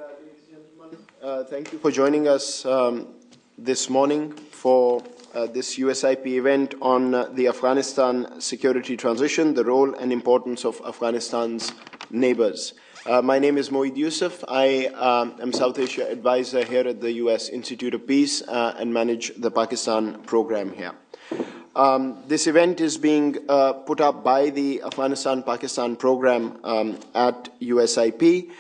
ladies and gentlemen. Thank you for joining us this morning for this USIP event on the Afghanistan security transition, the role and importance of Afghanistan's neighbors. My name is Moeed Yusuf. I am South Asia advisor here at the US Institute of Peace and manage the Pakistan program here. This event is being put up by the Afghanistan-Pakistan program at USIP.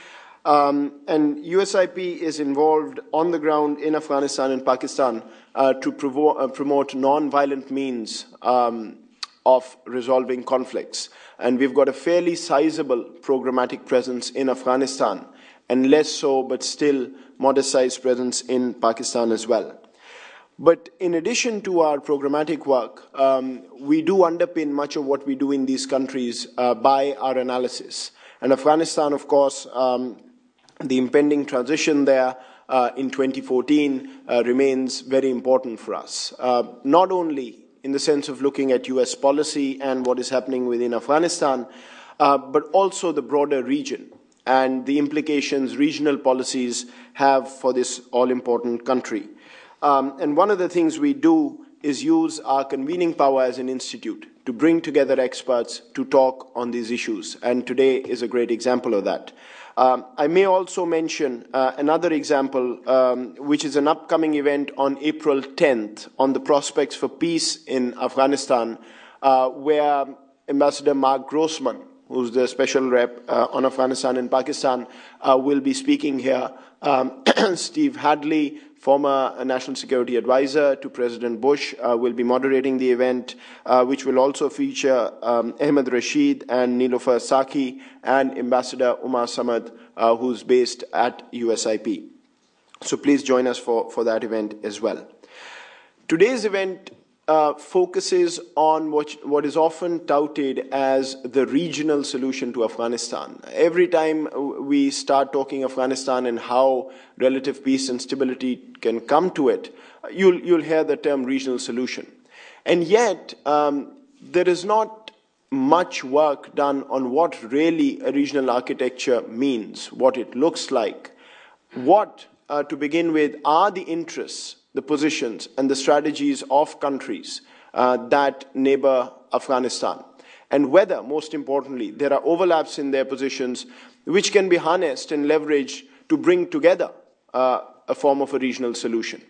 And USIP is involved on the ground in Afghanistan and Pakistan to promote non-violent means of resolving conflicts. And we've got a fairly sizable programmatic presence in Afghanistan, and less so, but still modest-sized presence in Pakistan as well. But in addition to our programmatic work, we do underpin much of what we do in these countries by our analysis. And Afghanistan, of course, the impending transition there in 2014 remains very important for us, not only in the sense of looking at US policy and what is happening within Afghanistan, but also the broader region and the implications regional policies have for this all-important country. And one of the things we do is use our convening power as an institute to bring together experts to talk on these issues. And today is a great example of that. I may also mention another example, which is an upcoming event on April 10th on the prospects for peace in Afghanistan, where Ambassador Mark Grossman, who's the special rep on Afghanistan and Pakistan, will be speaking here. Steve Hadley, former National Security Advisor to President Bush, will be moderating the event, which will also feature Ahmed Rashid and Niloufar Saki and Ambassador Umar Samad, who's based at USIP. So please join us for that event as well. Today's event focuses on what is often touted as the regional solution to Afghanistan. Every time we start talking Afghanistan and how relative peace and stability can come to it, you'll hear the term regional solution. And yet, there is not much work done on what really a regional architecture means, what it looks like, what, to begin with, are the interests, the positions and the strategies of countries that neighbor Afghanistan, and whether, most importantly, there are overlaps in their positions which can be harnessed and leveraged to bring together a form of a regional solution.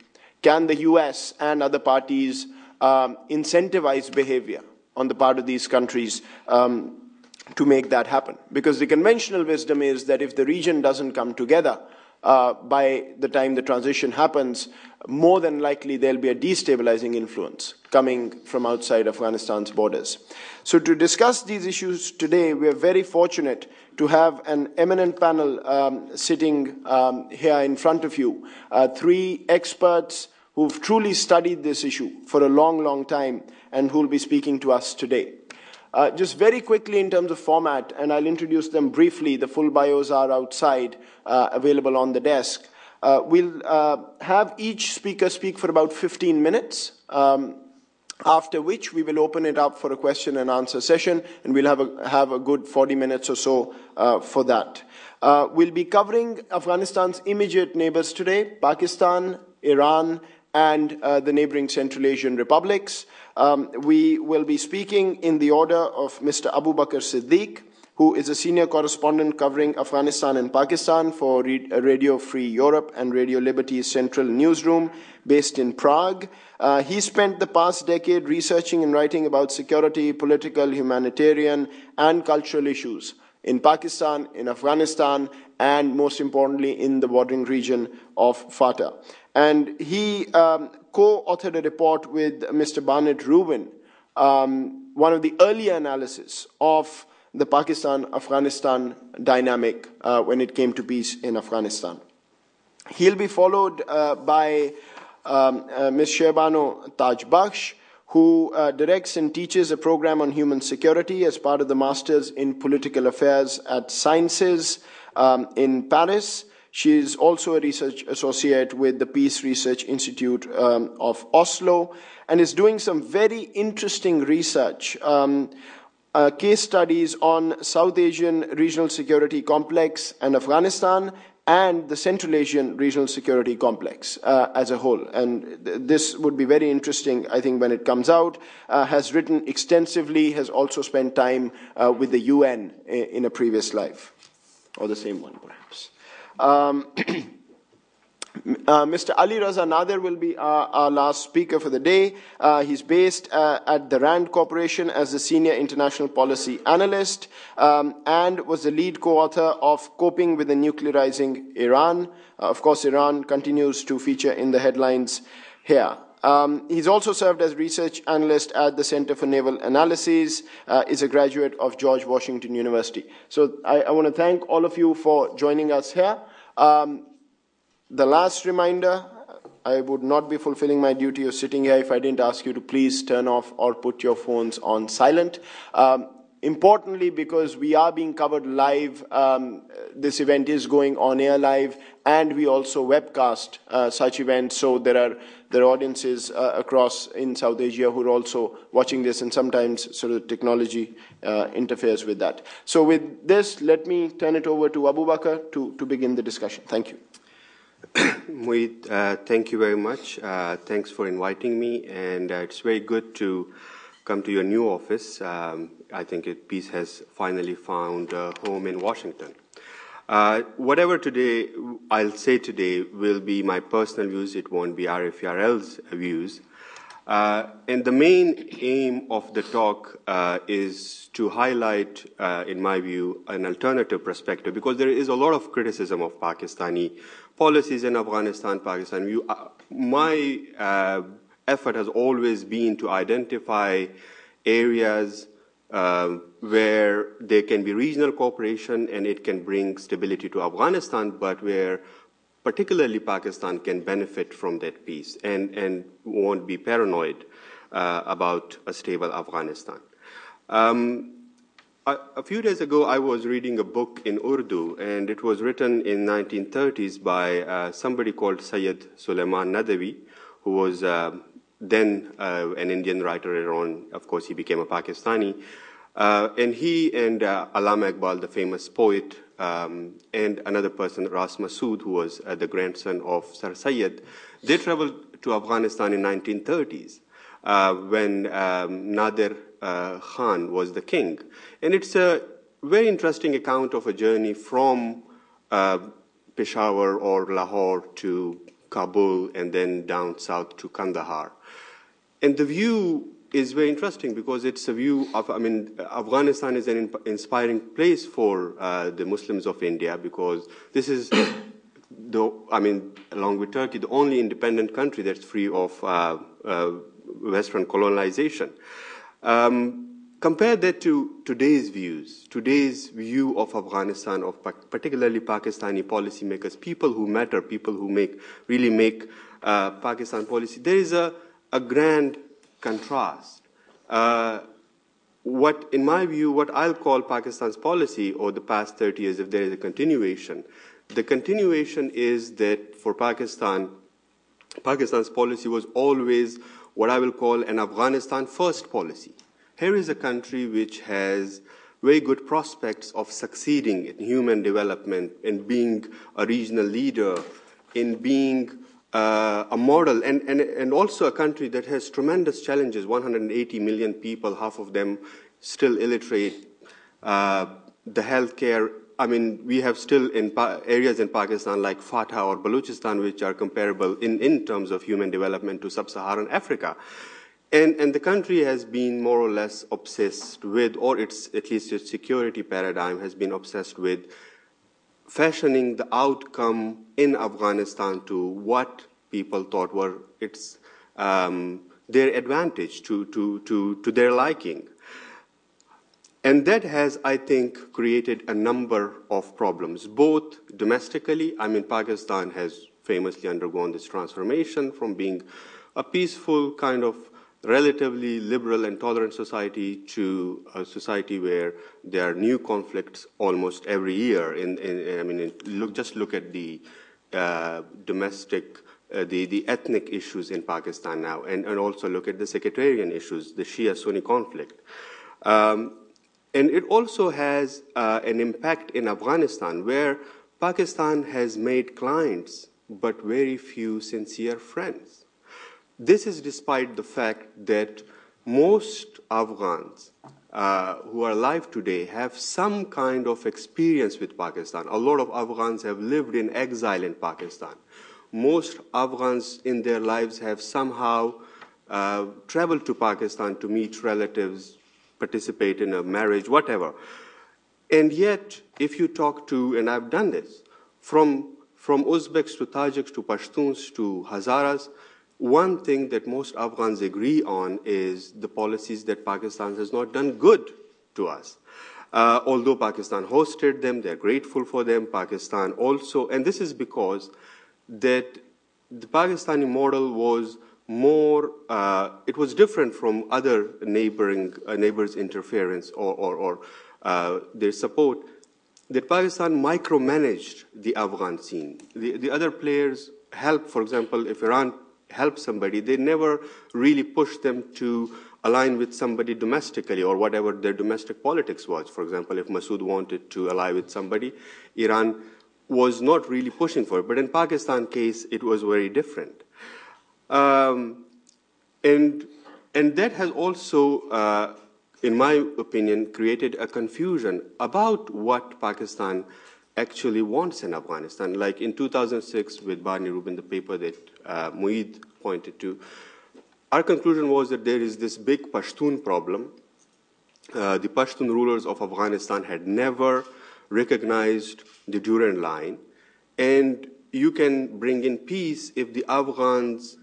Can the US and other parties incentivize behavior on the part of these countries to make that happen? Because the conventional wisdom is that if the region doesn't come together, by the time the transition happens, more than likely there'll be a destabilizing influence coming from outside Afghanistan's borders. So to discuss these issues today, we are very fortunate to have an eminent panel sitting here in front of you. Three experts who've truly studied this issue for a long, long time and who'll be speaking to us today. Just very quickly in terms of format, and I'll introduce them briefly. The full bios are outside, available on the desk. We'll have each speaker speak for about 15 minutes, after which we will open it up for a question and answer session, and we'll have a good 40 minutes or so for that. We'll be covering Afghanistan's immediate neighbors today, Pakistan, Iran, and the neighboring Central Asian republics. We will be speaking in the order of Mr. Abu Bakr Siddiq, who is a senior correspondent covering Afghanistan and Pakistan for Radio Free Europe and Radio Liberty's Central Newsroom, based in Prague. He spent the past decade researching and writing about security, political, humanitarian, and cultural issues in Pakistan, in Afghanistan, and most importantly, in the bordering region of FATA. And he co-authored a report with Mr. Barnett Rubin, one of the earlier analysis of the Pakistan-Afghanistan dynamic when it came to peace in Afghanistan. He'll be followed by Ms. Shehbano Tajbakhsh, who directs and teaches a program on human security as part of the Masters in Political Affairs at Sciences in Paris. She is also a research associate with the Peace Research Institute of Oslo and is doing some very interesting research, case studies on South Asian regional security complex and Afghanistan and the Central Asian regional security complex as a whole. And this would be very interesting, I think, when it comes out. Has written extensively, has also spent time with the UN in a previous life, or the same one, perhaps. Mr. Ali Raza Nader will be our last speaker for the day. He's based at the RAND Corporation as the Senior International Policy Analyst and was the lead co-author of Coping with the Nuclearizing Iran. Of course, Iran continues to feature in the headlines here. He's also served as research analyst at the Center for Naval Analyses, is a graduate of George Washington University. So I want to thank all of you for joining us here. The last reminder, I would not be fulfilling my duty of sitting here if I didn't ask you to please turn off or put your phones on silent. Importantly, because we are being covered live, this event is going on air live, and we also webcast such events, so there are audiences across in South Asia who are also watching this, and sometimes sort of technology interferes with that. So with this, let me turn it over to Abu Bakr to begin the discussion. Thank you. Moeed, thank you very much. Thanks for inviting me, and it's very good to come to your new office. I think peace has finally found a home in Washington. Whatever I'll say today will be my personal views. It won't be RFERL's views. And the main aim of the talk is to highlight, in my view, an alternative perspective, because there is a lot of criticism of Pakistani policies in Afghanistan, Pakistan. My effort has always been to identify areas where there can be regional cooperation and it can bring stability to Afghanistan, but where particularly Pakistan can benefit from that peace and won't be paranoid about a stable Afghanistan. A few days ago, I was reading a book in Urdu, and it was written in 1930s by somebody called Sayyid Sulaiman Nadavi, who was then an Indian writer later on. Of course, he became a Pakistani. And he and Allama Iqbal, the famous poet, and another person, Ras Masood, who was the grandson of Sir Sayyid, they traveled to Afghanistan in 1930s when Nadir Khan was the king. And it's a very interesting account of a journey from Peshawar or Lahore to Kabul and then down south to Kandahar. And the view is very interesting because it's a view of, Afghanistan is an inspiring place for the Muslims of India, because this is, along with Turkey, the only independent country that's free of Western colonization. Compare that to today's views, today's view of Afghanistan, of particularly Pakistani policymakers, people who matter, people who really make Pakistan policy. There is a grand contrast. In my view, what I'll call Pakistan's policy over the past 30 years, if there is a continuation, the continuation is that for Pakistan, Pakistan's policy was always what I will call an Afghanistan first policy. Here is a country which has very good prospects of succeeding in human development, in being a regional leader, in being a model, and also a country that has tremendous challenges, 180 million people, half of them still illiterate, the healthcare. We have still areas in Pakistan like Fatah or Balochistan which are comparable in terms of human development to sub-Saharan Africa. And the country has been more or less obsessed with, or at least its security paradigm has been obsessed with fashioning the outcome in Afghanistan to what people thought were their advantage, to their liking. And that has, I think, created a number of problems, both domestically. Pakistan has famously undergone this transformation from being a peaceful kind of relatively liberal and tolerant society to a society where there are new conflicts almost every year. Just look at the domestic, the ethnic issues in Pakistan now, and also look at the sectarian issues, the Shia-Sunni conflict. And it also has an impact in Afghanistan, where Pakistan has made clients, but very few sincere friends. This is despite the fact that most Afghans who are alive today have some kind of experience with Pakistan. A lot of Afghans have lived in exile in Pakistan. Most Afghans in their lives have somehow traveled to Pakistan to meet relatives, participate in a marriage, whatever. And yet, if you talk to, and I've done this, from Uzbeks to Tajiks to Pashtuns to Hazaras, one thing that most Afghans agree on is the policies that Pakistan has not done good to us. Although Pakistan hosted them, they're grateful for them. Pakistan also, and this is because that the Pakistani model was more, it was different from other neighbors' interference or their support, that Pakistan micromanaged the Afghan scene. The other players help, for example, if Iran help somebody, they never really push them to align with somebody domestically or whatever their domestic politics was. For example, if Masood wanted to ally with somebody, Iran was not really pushing for it. But in Pakistan case, it was very different. And that has also, in my opinion, created a confusion about what Pakistan actually wants in Afghanistan. Like in 2006 with Barney Rubin, the paper that Mueed pointed to, our conclusion was that there is this big Pashtun problem. The Pashtun rulers of Afghanistan had never recognized the Durand line, and you can bring in peace if the Afghans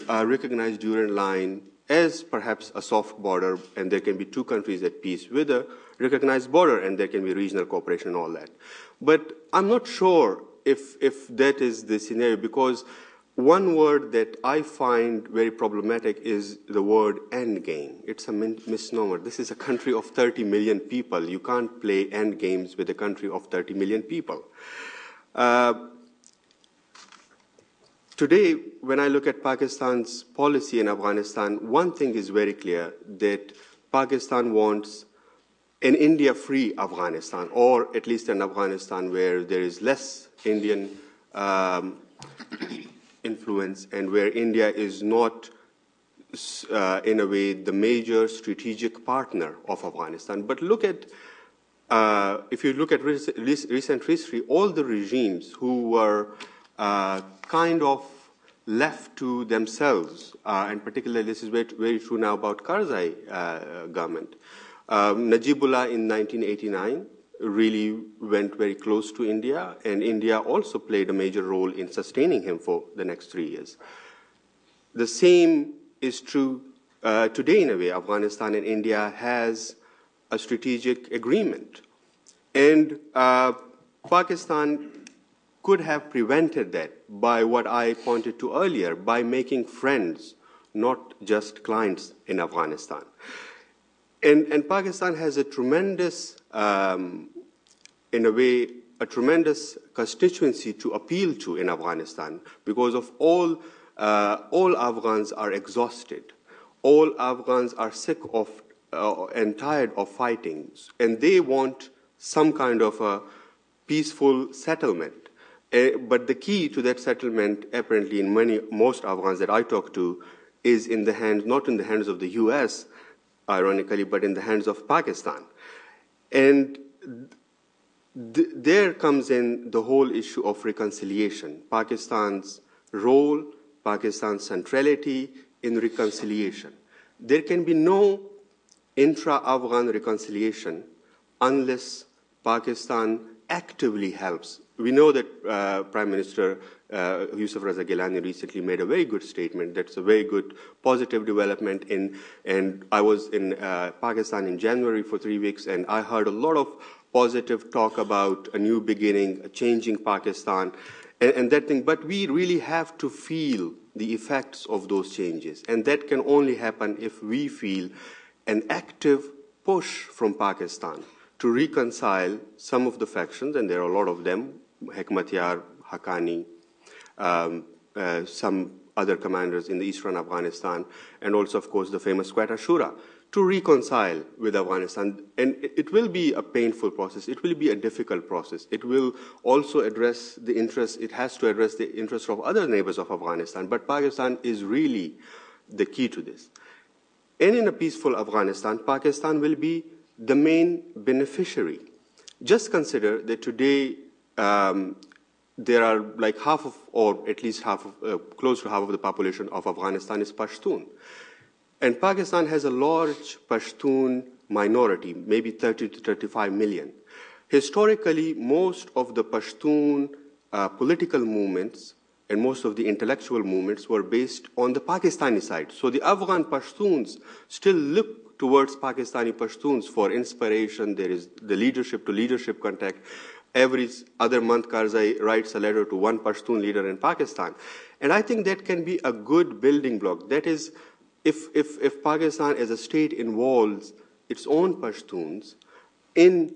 recognize Durand line as perhaps a soft border, and there can be two countries at peace with a recognized border, and there can be regional cooperation and all that. But I'm not sure if that is the scenario, because one word that I find very problematic is the word endgame. It's a misnomer. This is a country of 30 million people. You can't play end games with a country of 30 million people. Today, when I look at Pakistan's policy in Afghanistan, one thing is very clear, that Pakistan wants an India-free Afghanistan, or at least an Afghanistan where there is less Indian influence and where India is not, in a way, the major strategic partner of Afghanistan. But look at, if you look at recent history, all the regimes who were kind of left to themselves, and particularly this is very true now about Karzai government. Najibullah in 1989 really went very close to India, and India also played a major role in sustaining him for the next 3 years. The same is true today in a way. Afghanistan and India has a strategic agreement. And Pakistan could have prevented that by what I pointed to earlier, by making friends, not just clients in Afghanistan. And Pakistan has a tremendous, in a way, a tremendous constituency to appeal to in Afghanistan, because of all Afghans are exhausted. All Afghans are sick of and tired of fighting, and they want some kind of a peaceful settlement. But the key to that settlement, apparently in most Afghans that I talk to, is in the hands, not in the hands of the US, ironically, but in the hands of Pakistan. And there comes in the whole issue of reconciliation, Pakistan's role, Pakistan's centrality in reconciliation. There can be no intra-Afghan reconciliation unless Pakistan actively helps. We know that Prime Minister Yusuf Raza Gilani recently made a very good statement. That's a very good positive development. And I was in Pakistan in January for 3 weeks, and I heard a lot of positive talk about a new beginning, a changing Pakistan, and that thing. But we really have to feel the effects of those changes. And that can only happen if we feel an active push from Pakistan to reconcile some of the factions, and there are a lot of them, Hekmatyar, Haqqani, some other commanders in the eastern Afghanistan, and also, of course, the famous Quetta Shura, to reconcile with Afghanistan. And it will be a painful process. It will be a difficult process. It will also address the interests, it has to address the interests of other neighbors of Afghanistan. But Pakistan is really the key to this. And in a peaceful Afghanistan, Pakistan will be the main beneficiary. Just consider that today there are like half of, or at least half of, close to half of the population of Afghanistan is Pashtun. And Pakistan has a large Pashtun minority, maybe 30 to 35 million. Historically, most of the Pashtun political movements and most of the intellectual movements were based on the Pakistani side. So the Afghan Pashtuns still look towards Pakistani Pashtuns for inspiration. There is the leadership-to-leadership contact. Every other month, Karzai writes a letter to one Pashtun leader in Pakistan. And I think that can be a good building block. That is, if Pakistan as a state involves its own Pashtuns in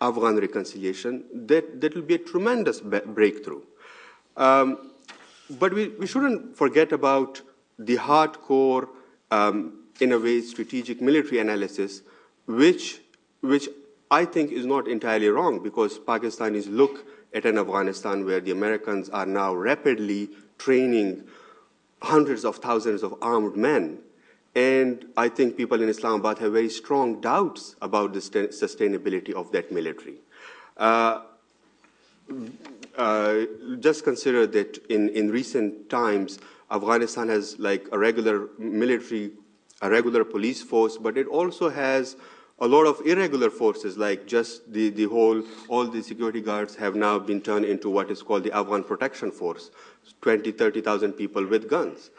Afghan reconciliation, that will be a tremendous breakthrough. But we shouldn't forget about the hardcore, in a way, strategic military analysis, which I think is not entirely wrong, because Pakistanis look at an Afghanistan where the Americans are now rapidly training hundreds of thousands of armed men. And I think people in Islamabad have very strong doubts about the sustainability of that military. Just consider that in recent times, Afghanistan has like a regular military, a regular police force, but it also has a lot of irregular forces, like just all the security guards have now been turned into what is called the Afghan Protection Force, 20, 30,000 people with guns.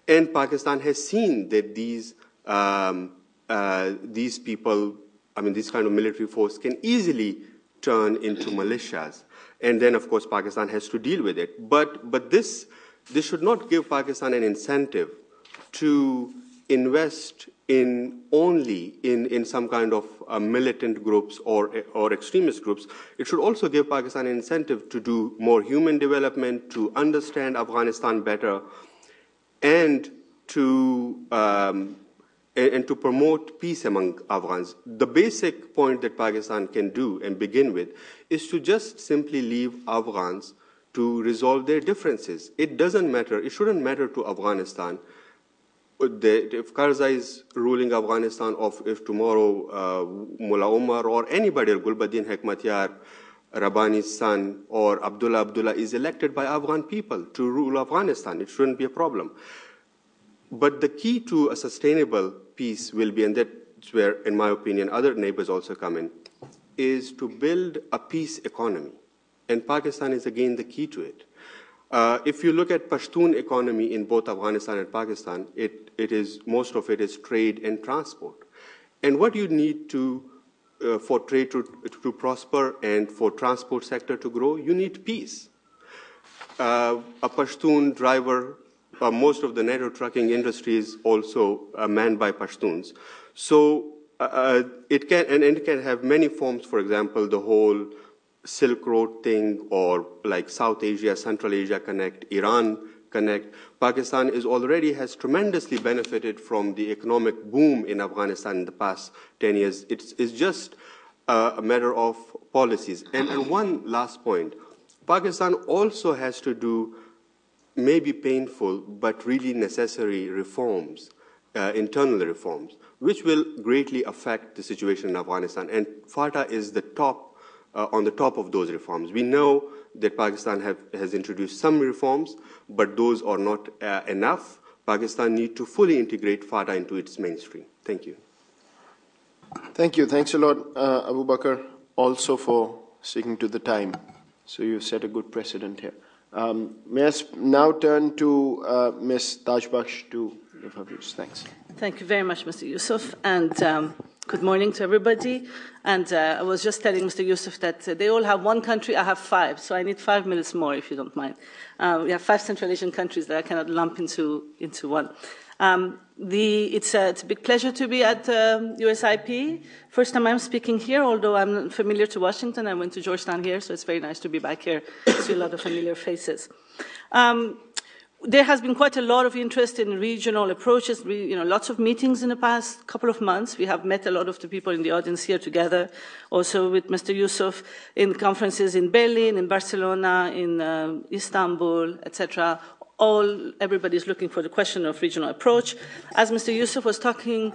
And Pakistan has seen that these people, I mean, this kind of military force can easily turn into militias. And then, of course, Pakistan has to deal with it. But this should not give Pakistan an incentive to invest only in some kind of militant groups or extremist groups. It should also give Pakistan an incentive to do more human development, to understand Afghanistan better, and to promote peace among Afghans. The basic point that Pakistan can do and begin with is to just simply leave Afghans to resolve their differences. It doesn't matter, it shouldn't matter to Afghanistan if Karzai is ruling Afghanistan, or if tomorrow Mullah Omar or anybody, or Gulbuddin Hekmatyar, Rabbani's son, or Abdullah is elected by Afghan people to rule Afghanistan. It shouldn't be a problem. But the key to a sustainable peace will be, and that's where, in my opinion, other neighbors also come in, is to build a peace economy. And Pakistan is, again, the key to it. If you look at Pashtun economy in both Afghanistan and Pakistan, most of it is trade and transport. And what you need for trade to prosper and for transport sector to grow, you need peace. A Pashtun driver, most of the narrow trucking industry is also manned by Pashtuns. So it can have many forms. For example, the whole Silk Road thing, or like South Asia, Central Asia Connect, Iran Connect. Pakistan already has tremendously benefited from the economic boom in Afghanistan in the past 10 years. It's just a matter of policies. And one last point, Pakistan also has to do maybe painful but really necessary reforms, internal reforms, which will greatly affect the situation in Afghanistan. And FATA is on the top of those reforms. We know that Pakistan has introduced some reforms, but those are not enough. Pakistan needs to fully integrate FATA into its mainstream. Thank you. Thank you. Thanks a lot, Abu Bakr, also for sticking to the time. So you've set a good precedent here. May I now turn to Ms. Tajbakhsh to give her views. Thanks. Thank you very much, Mr. Yusuf, and good morning to everybody. And I was just telling Mr. Yusuf that they all have one country, I have 5, so I need 5 minutes more, if you don't mind. We have 5 Central Asian countries that I cannot lump into one. It's a big pleasure to be at USIP. First time I'm speaking here, although I'm familiar to Washington. I went to Georgetown here, so it's very nice to be back here. See a lot of familiar faces. there has been quite a lot of interest in regional approaches, lots of meetings in the past couple of months. We have met a lot of the people in the audience here together, also with Mr. Yusuf in conferences in Berlin, in Barcelona, in Istanbul, etc. Everybody's looking for the question of regional approach. As Mr. Yusuf was talking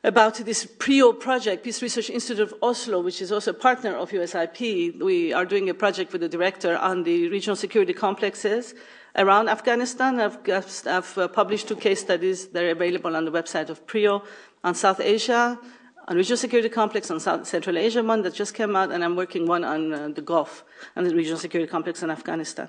about this PRIO project, Peace Research Institute of Oslo, which is also a partner of USIP, we are doing a project with the director on the regional security complexes around Afghanistan. I've published 2 case studies that are available on the website of PRIO on South Asia, on regional security complex, on Central Asia one that just came out, and I'm working one on the Gulf and the regional security complex in Afghanistan.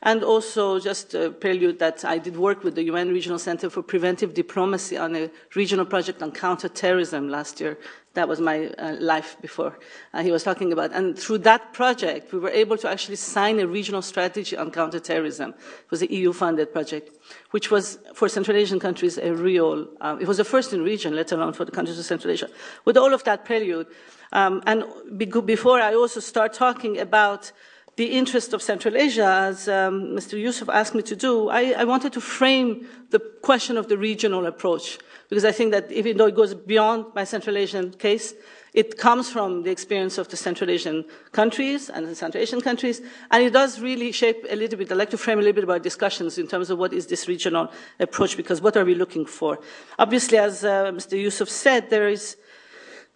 And also just a prelude that I did work with the UN Regional Center for Preventive Diplomacy on a regional project on counterterrorism last year. That was my life before he was talking about. And through that project, we were able to actually sign a regional strategy on counterterrorism. It was an EU-funded project, which was, for Central Asian countries, a real, it was the first in the region, let alone for the countries of Central Asia. With all of that prelude, and before I also start talking about the interest of Central Asia, as Mr. Yusuf asked me to do, I wanted to frame the question of the regional approach, because I think that even though it goes beyond my Central Asian case, it comes from the experience of the Central Asian countries and the Central Asian countries, and it does really shape a little bit. I'd like to frame a little bit about discussions in terms of what is this regional approach, because what are we looking for? Obviously, as Mr. Yusuf said, there is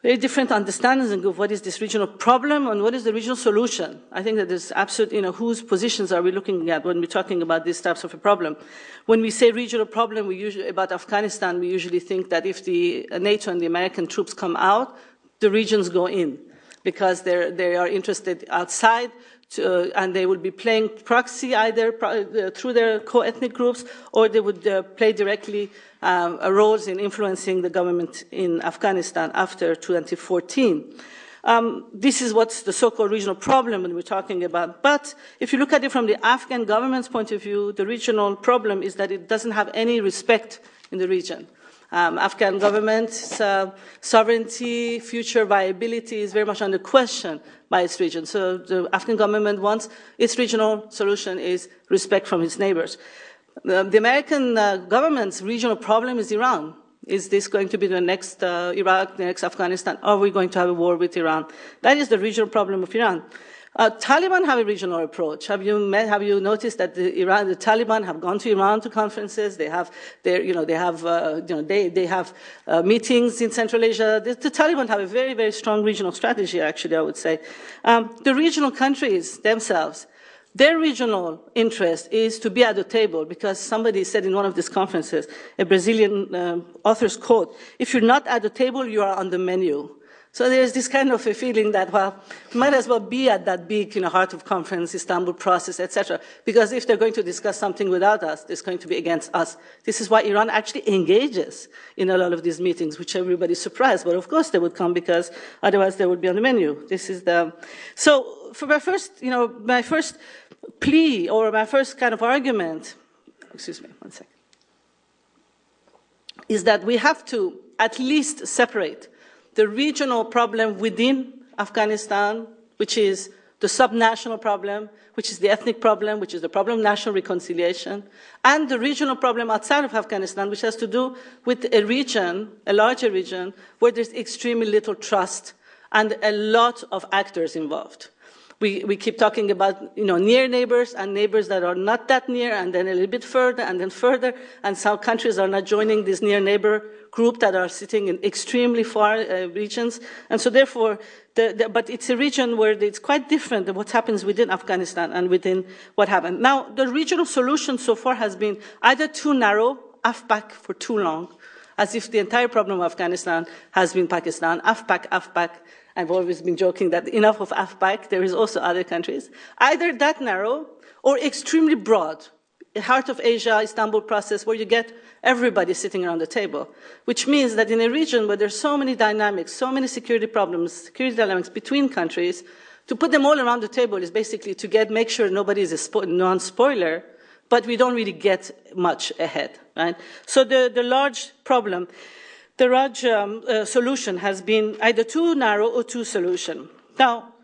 very different understandings of what is this regional problem and what is the regional solution. I think that there's absolute, whose positions are we looking at when we're talking about these types of a problem. When we say regional problem, about Afghanistan, we usually think that if the NATO and the American troops come out, the regions go in, because they are interested outside, and they would be playing proxy either through their co-ethnic groups, or they would play directly roles in influencing the government in Afghanistan after 2014. This is what's the so-called regional problem that we're talking about. But if you look at it from the Afghan government's point of view, the regional problem is that it doesn't have any respect in the region. Afghan government's sovereignty, future viability is very much under question by its region. So the Afghan government wants its regional solution is respect from its neighbors. The American government's regional problem is Iran. Is this going to be the next Iraq, the next Afghanistan? Are we going to have a war with Iran? That is the regional problem of Iran. Taliban have a regional approach. Have you noticed that the Taliban have gone to Iran to conferences? They have meetings in Central Asia. The Taliban have a very, very strong regional strategy, actually, I would say. The regional countries themselves, their regional interest is to be at the table, because somebody said in one of these conferences, a Brazilian author's quote, if you're not at the table, you are on the menu. So there's this kind of a feeling that, well, we might as well be at that big, heart of conference, Istanbul process, etc. Because if they're going to discuss something without us, it's going to be against us. This is why Iran actually engages in a lot of these meetings, which everybody's surprised. But of course they would come, because otherwise they would be on the menu. This is so for my first, my first plea, or my first kind of argument, excuse me, one second, is that we have to at least separate the regional problem within Afghanistan, which is the subnational problem, which is the ethnic problem, which is the problem of national reconciliation, and the regional problem outside of Afghanistan, which has to do with a region, a larger region, where there's extremely little trust and a lot of actors involved. We keep talking about, near neighbors and neighbors that are not that near, and then a little bit further, and then further, and some countries are not joining this near neighbor group that are sitting in extremely far regions. And so therefore, but it's a region where it's quite different than what happens within Afghanistan and within what happened. Now, the regional solution so far has been either too narrow, AFPAC for too long, as if the entire problem of Afghanistan has been Pakistan, AFPAC. I've always been joking that enough of AFPAC, there is also other countries. Either that narrow or extremely broad. The heart of Asia, Istanbul process, where you get everybody sitting around the table, which means that in a region where there's so many dynamics, so many security problems, security dynamics between countries, to put them all around the table is basically to make sure nobody is a non-spoiler, but we don't really get much ahead, right? So the large problem, the large solution has been either too narrow or too solution. Now,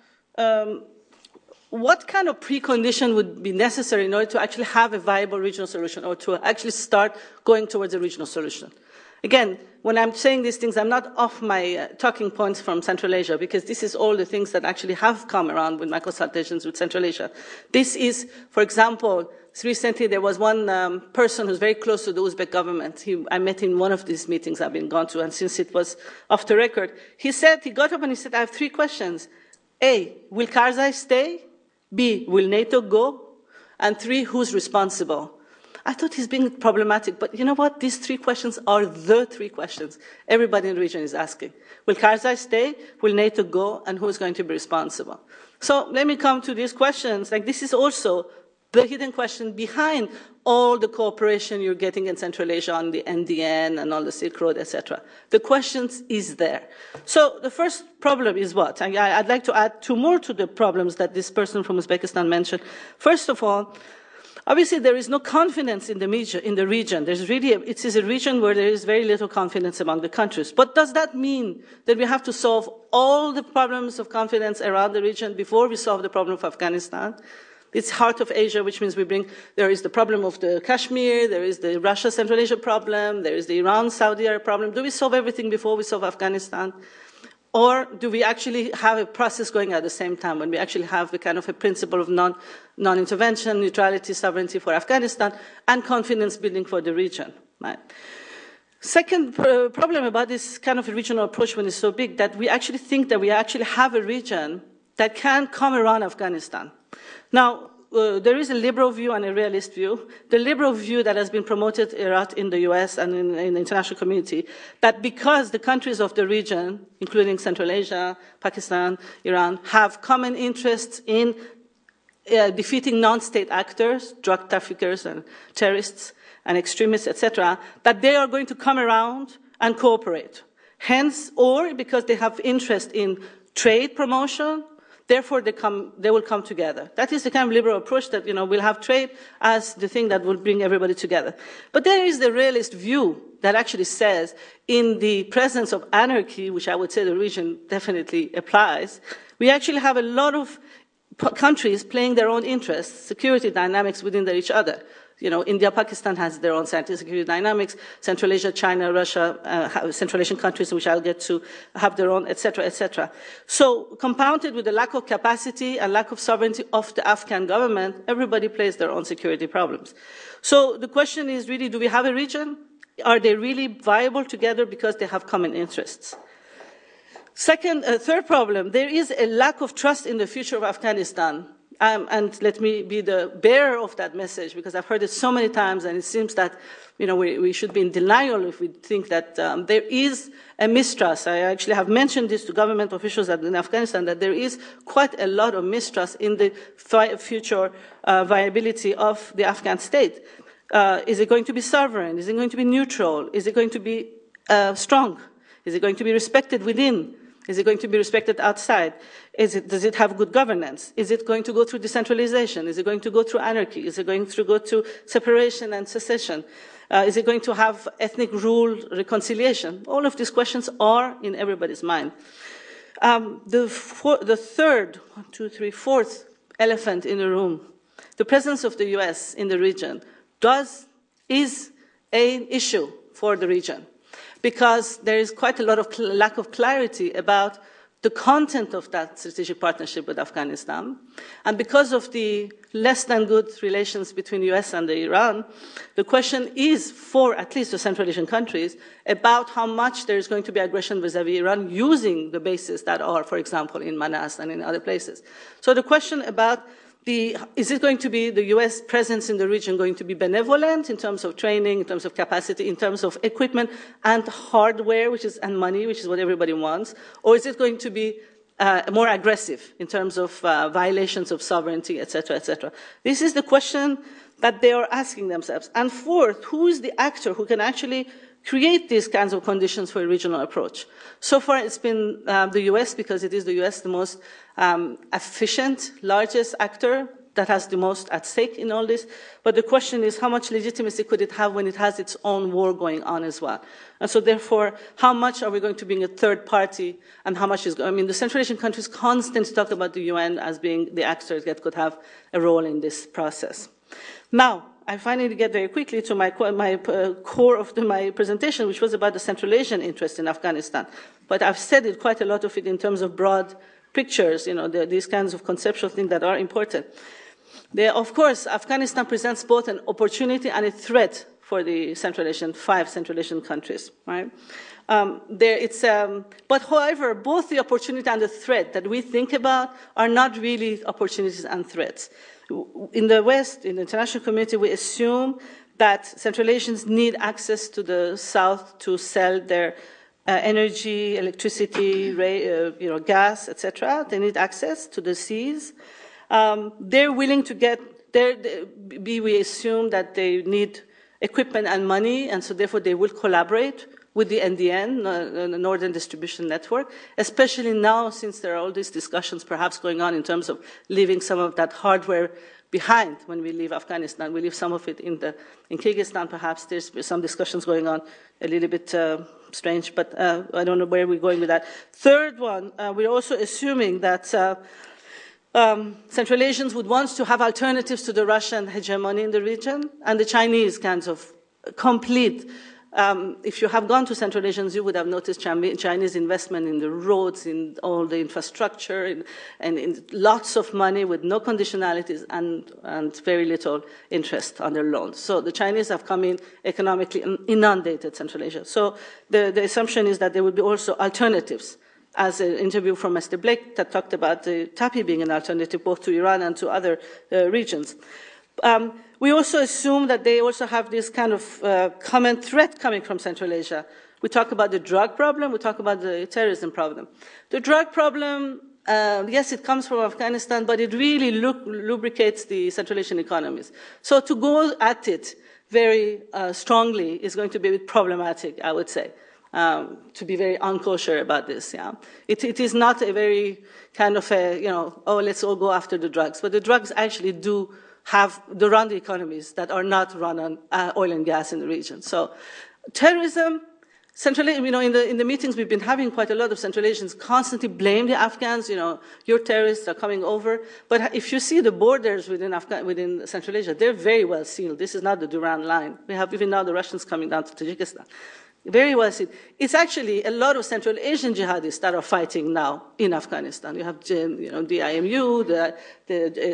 what kind of precondition would be necessary in order to actually have a viable regional solution or to actually start going towards a regional solution? Again, when I'm saying these things, I'm not off my talking points from Central Asia, because this is all the things that actually have come around with my consultations with Central Asia. This is, for example, recently there was one person who's very close to the Uzbek government. I met in one of these meetings I've been gone to, and since it was off the record, he got up and he said, I have 3 questions. A, will Karzai stay? B, will NATO go? And 3, who's responsible? I thought he's being problematic, but you know what? These 3 questions are the 3 questions everybody in the region is asking. Will Karzai stay? Will NATO go? And who's going to be responsible? So let me come to these questions. Like, this is also the hidden question behind all the cooperation you're getting in Central Asia on the NDN and on the Silk Road, etc. The questions is there. So the first problem is what? I'd like to add 2 more to the problems that this person from Uzbekistan mentioned. First of all, obviously, there is no confidence in the region. It is a region where there is very little confidence among the countries. But does that mean that we have to solve all the problems of confidence around the region before we solve the problem of Afghanistan? It's heart of Asia, which means there is the problem of the Kashmir, there is the Russia-Central Asia problem, there is the Iran-Saudi Arabia problem. Do we solve everything before we solve Afghanistan? Or do we actually have a process going at the same time when we actually have the kind of a principle of non-intervention, neutrality, sovereignty for Afghanistan, and confidence building for the region? Right? Second problem about this kind of a regional approach when it's so big, that we actually think that we actually have a region that can come around Afghanistan. Now, there is a liberal view and a realist view. The liberal view that has been promoted a lot in the US and in the international community, that because the countries of the region, including Central Asia, Pakistan, Iran, have common interests in defeating non-state actors, drug traffickers and terrorists and extremists, etc., that they are going to come around and cooperate. Hence, or because they have interest in trade promotion, therefore, they will come together. That is the kind of liberal approach that, we'll have trade as the thing that will bring everybody together. But there is the realist view that actually says, in the presence of anarchy, which I would say the region definitely applies, we actually have a lot of countries playing their own interests, security dynamics within each other. India, Pakistan has their own security dynamics. Central Asia, China, Russia, Central Asian countries, which I'll get to, have their own, etc., etc. So, compounded with the lack of capacity and lack of sovereignty of the Afghan government, everybody plays their own security problems. So, the question is really, do we have a region? Are they really viable together because they have common interests? Third problem, there is a lack of trust in the future of Afghanistan. And let me be the bearer of that message, because I've heard it so many times, and it seems that we should be in denial if we think that there is a mistrust. I actually have mentioned this to government officials in Afghanistan, that there is quite a lot of mistrust in the future viability of the Afghan state. Is it going to be sovereign? Is it going to be neutral? Is it going to be strong? Is it going to be respected within? Is it going to be respected outside? Does it have good governance? Is it going to go through decentralization? Is it going to go through anarchy? Is it going to go through separation and secession? Is it going to have ethnic rule, reconciliation? All of these questions are in everybody's mind. The fourth elephant in the room, the presence of the US in the region is an issue for the region, because there is quite a lot of lack of clarity about the content of that strategic partnership with Afghanistan. And because of the less than good relations between the US and Iran, the question is, for at least the Central Asian countries, about how much there is going to be aggression vis-à-vis Iran using the bases that are, for example, in Manas and in other places. So the question about is it going to be the US presence in the region going to be benevolent in terms of training, in terms of capacity, in terms of equipment and hardware, and money, which is what everybody wants, or is it going to be more aggressive in terms of violations of sovereignty, etc., etc.? This is the question that they are asking themselves. And fourth, who is the actor who can actually create these kinds of conditions for a regional approach? So far, it's been the US, because it is the US the most efficient, largest actor, that has the most at stake in all this. But the question is, how much legitimacy could it have when it has its own war going on as well? And so therefore, how much are we going to be a third party, and how much is, I mean, the Central Asian countries constantly talk about the UN as being the actors that could have a role in this process. Now, I finally get very quickly to my core of my presentation, which was about the Central Asian interest in Afghanistan. But I've said it, quite a lot of it, in terms of broad pictures, these kinds of conceptual things that are important. Of course, Afghanistan presents both an opportunity and a threat for the five Central Asian countries, right? But however, both the opportunity and the threat that we think about are not really opportunities and threats. In the West, in the international community, we assume that Central Asians need access to the South to sell their energy, electricity, gas, etc. They need access to the seas. They're willing to we assume that they need equipment and money, and so therefore they will collaborate with the NDN, the Northern Distribution Network, especially now since there are all these discussions perhaps going on in terms of leaving some of that hardware behind when we leave Afghanistan. We leave some of it in Kyrgyzstan, perhaps. There's some discussions going on, a little bit strange, but I don't know where we're going with that. Third one, we're also assuming that Central Asians would want to have alternatives to the Russian hegemony in the region, and the Chinese kinds of complete. If you have gone to Central Asians, you would have noticed Chinese investment in the roads, in all the infrastructure, and in lots of money with no conditionalities and very little interest on their loans. So the Chinese have come in economically inundated Central Asia. So the assumption is that there would be also alternatives, as an interview from Mr. Blake that talked about the TAPI being an alternative both to Iran and to other regions. We also assume that they also have this kind of common threat coming from Central Asia. We talk about the drug problem, we talk about the terrorism problem. The drug problem, yes, it comes from Afghanistan, but it really lubricates the Central Asian economies. So to go at it very strongly is going to be a bit problematic, I would say, to be very unkosher about this. Yeah, it is not a very kind of let's all go after the drugs, but the drugs actually do run the economies that are not run on oil and gas in the region. So terrorism, in the meetings we've been having, quite a lot of Central Asians constantly blame the Afghans, your terrorists are coming over. But if you see the borders within Central Asia, they're very well sealed. This is not the Duran line. We have even now the Russians coming down to Tajikistan. Very well seen. It's actually a lot of Central Asian jihadists that are fighting now in Afghanistan. You have, the IMU, the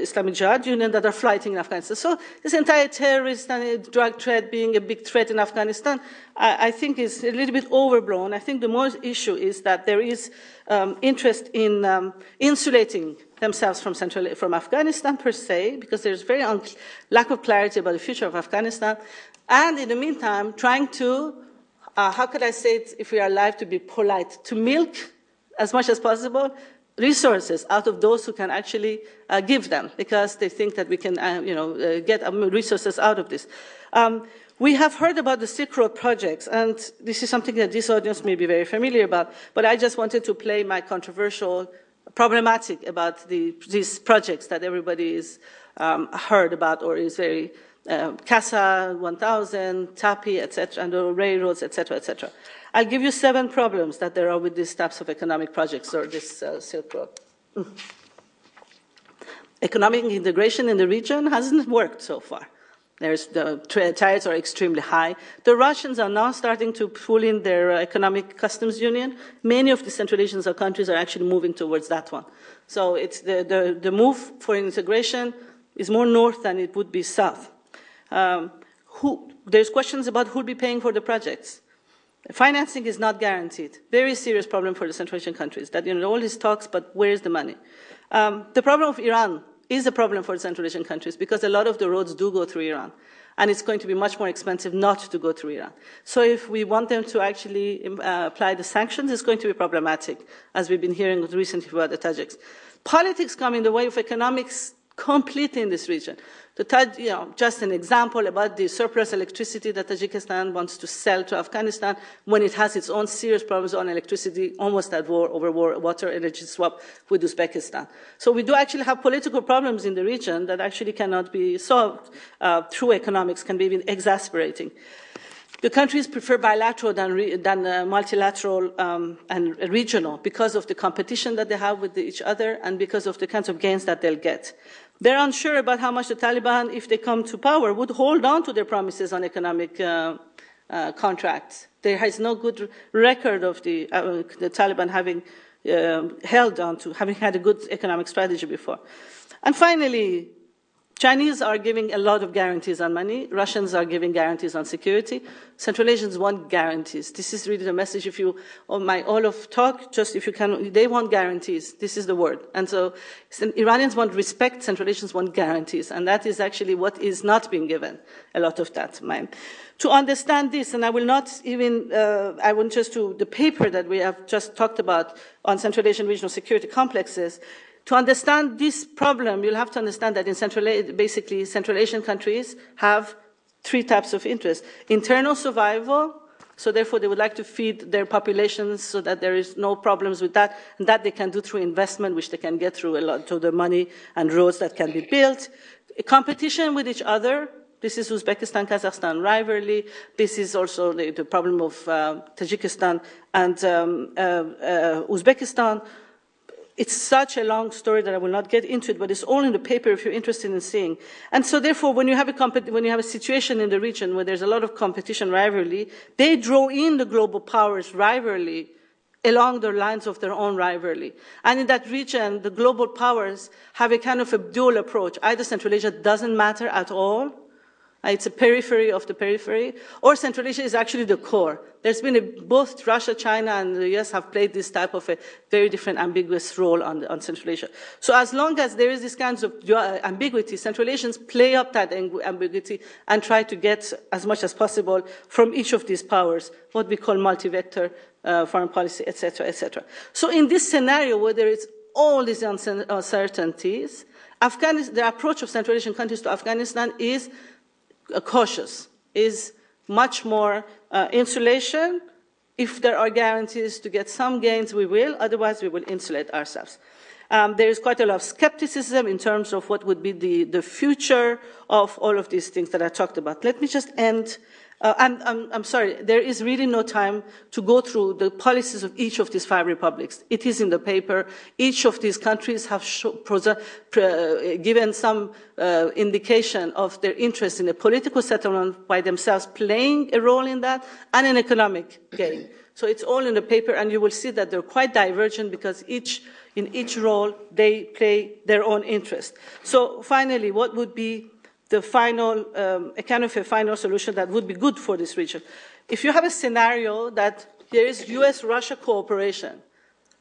Islamic Jihad Union that are fighting in Afghanistan. So this entire terrorist and drug threat being a big threat in Afghanistan, I think is a little bit overblown. I think the more issue is that there is interest in insulating themselves from Afghanistan per se, because there's very lack of clarity about the future of Afghanistan, and in the meantime trying to how could I say it, if we are alive, to be polite, to milk as much as possible resources out of those who can actually give them, because they think that we can, get resources out of this. We have heard about the Silk Road projects, and this is something that this audience may be very familiar about, but I just wanted to play my controversial, problematic about these projects that everybody is heard about or is very CASA 1000, TAPI, etc., and the railroads, etc., etc. I'll give you 7 problems that there are with these types of economic projects or this Silk Road. Economic integration in the region hasn't worked so far. The tariffs are extremely high. The Russians are now starting to pull in their economic customs union. Many of the Central Asian countries are actually moving towards that one. So it's the move for integration is more north than it would be south. There's questions about who will be paying for the projects. Financing is not guaranteed. Very serious problem for the Central Asian countries. That all these talks, but where is the money? The problem of Iran is a problem for the Central Asian countries because a lot of the roads do go through Iran, and it's going to be much more expensive not to go through Iran. So if we want them to actually apply the sanctions, it's going to be problematic, as we've been hearing recently about the Tajiks. Politics come in the way of economics completely in this region. Just an example about the surplus electricity that Tajikistan wants to sell to Afghanistan when it has its own serious problems on electricity, almost at war over water energy swap with Uzbekistan. So we do actually have political problems in the region that actually cannot be solved through economics, can be even exasperating. The countries prefer bilateral than multilateral and regional because of the competition that they have with each other and because of the kinds of gains that they'll get. They're unsure about how much the Taliban, if they come to power, would hold on to their promises on economic contracts. There is no good record of the Taliban having held on to, having had a good economic strategy before. And finally, Chinese are giving a lot of guarantees on money. Russians are giving guarantees on security. Central Asians want guarantees. This is really the message. If you, on my all of talk, just if you can, they want guarantees. This is the word. And so Iranians want respect. Central Asians want guarantees. And that is actually what is not being given, a lot of that. To understand this, and I will not even, I want just to, the paper that we have just talked about on Central Asian regional security complexes. To understand this problem, you'll have to understand that in Central Asian countries have three types of interests. Internal survival, so therefore they would like to feed their populations so that there is no problems with that, and that they can do through investment, which they can get through a lot of the money and roads that can be built. A competition with each other. This is Uzbekistan-Kazakhstan rivalry. This is also the problem of Tajikistan and Uzbekistan. It's such a long story that I will not get into it, but it's all in the paper if you're interested in seeing. And so therefore, when you have a situation in the region where there's a lot of competition rivalry, they draw in the global powers rivalry along the lines of their own rivalry. And in that region, the global powers have a kind of a dual approach. Either Central Asia doesn't matter at all, it's a periphery of the periphery, or Central Asia is actually the core. There's been both Russia, China, and the US have played this type of a very different ambiguous role on Central Asia. So as long as there is this kind of ambiguity, Central Asians play up that ambiguity and try to get as much as possible from each of these powers, what we call multi-vector foreign policy, etc., etc. So in this scenario where there is all these uncertainties, the approach of Central Asian countries to Afghanistan is cautious, is much more insulation. If there are guarantees to get some gains, we will. Otherwise, we will insulate ourselves. There is quite a lot of skepticism in terms of what would be the future of all of these things that I talked about. Let me just end. I'm sorry, there is really no time to go through the policies of each of these 5 republics. It is in the paper. Each of these countries have given some indication of their interest in a political settlement by themselves, playing a role in that, and an economic game. So it's all in the paper, and you will see that they're quite divergent because in each role, they play their own interest. So finally, what would be the final, a kind of a final solution that would be good for this region? If you have a scenario that there is US-Russia cooperation,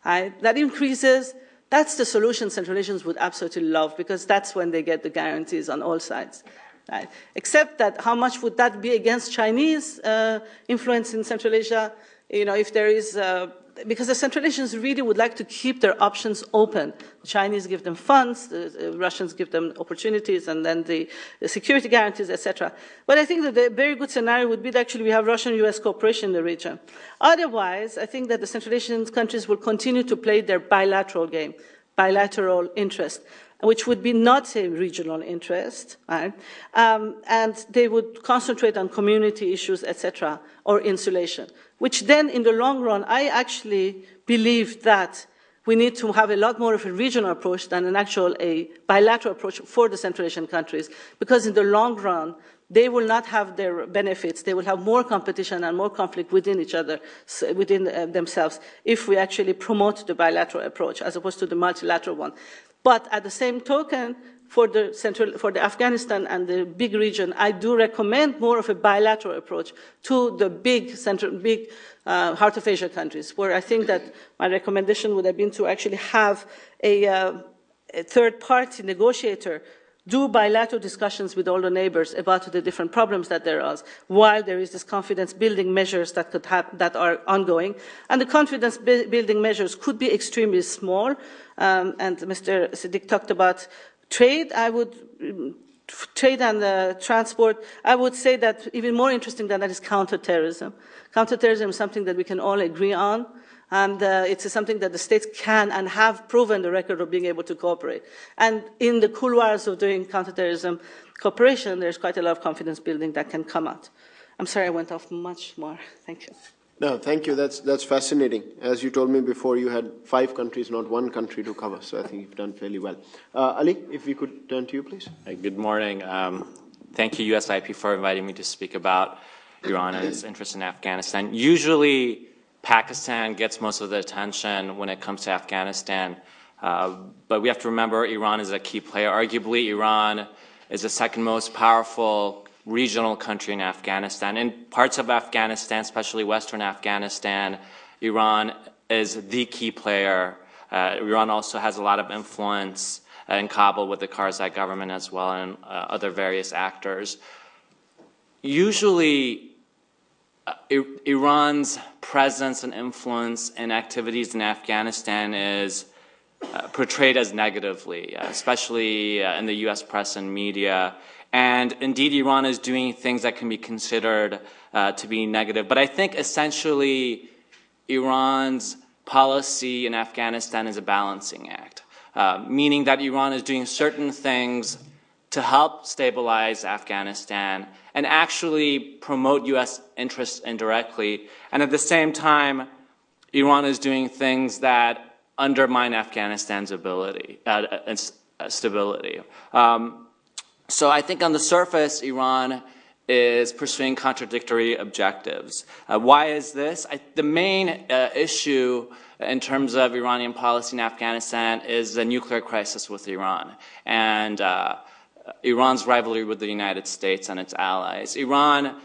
right, that increases, that's the solution Central Asians would absolutely love, because that's when they get the guarantees on all sides. Right? Except that how much would that be against Chinese influence in Central Asia? If there is, because the Central Asians really would like to keep their options open. The Chinese give them funds, the Russians give them opportunities, and then the security guarantees, etc. But I think that the very good scenario would be that actually we have Russian-US cooperation in the region. Otherwise, I think that the Central Asian countries will continue to play their bilateral game, bilateral interest, which would be not a regional interest, right? And they would concentrate on community issues, etc., or insulation, which then, in the long run, I actually believe that we need to have a lot more of a regional approach than a bilateral approach for the Central Asian countries, because in the long run, they will not have their benefits. They will have more competition and more conflict within each other, within themselves, if we actually promote the bilateral approach as opposed to the multilateral one. But at the same token, for the Afghanistan and the big region, I do recommend more of a bilateral approach to the big Heart of Asia countries, where I think that my recommendation would have been to actually have a third-party negotiator do bilateral discussions with all the neighbors about the different problems that there are, while there is this confidence-building measures that are ongoing. And the confidence-building measures could be extremely small. And Mr. Siddiq talked about Trade, trade and transport, I would say that even more interesting than that is counterterrorism. Counterterrorism is something that we can all agree on, and it's something that the states can and have proven the record of being able to cooperate. And in the couloirs of doing counterterrorism cooperation, there's quite a lot of confidence building that can come out. I'm sorry I went off much more. Thank you. No, thank you. That's fascinating. As you told me before, you had 5 countries, not 1 country to cover. So I think you've done fairly well. Ali, if we could turn to you, please. Good morning. Thank you, USIP, for inviting me to speak about Iran and its interest in Afghanistan. Usually, Pakistan gets most of the attention when it comes to Afghanistan. But we have to remember Iran is a key player. Arguably, Iran is the second most powerful regional country in Afghanistan. In parts of Afghanistan, especially Western Afghanistan, Iran is the key player. Iran also has a lot of influence in Kabul with the Karzai government as well and other various actors. Usually, Iran's presence and influence and activities in Afghanistan is portrayed as negatively, especially in the U.S. press and media. And indeed, Iran is doing things that can be considered to be negative. But I think essentially Iran's policy in Afghanistan is a balancing act, meaning that Iran is doing certain things to help stabilize Afghanistan and actually promote U.S. interests indirectly. And at the same time, Iran is doing things that undermine Afghanistan's ability and stability. So I think on the surface, Iran is pursuing contradictory objectives. Why is this? The main issue in terms of Iranian policy in Afghanistan is the nuclear crisis with Iran and Iran's rivalry with the United States and its allies. Iran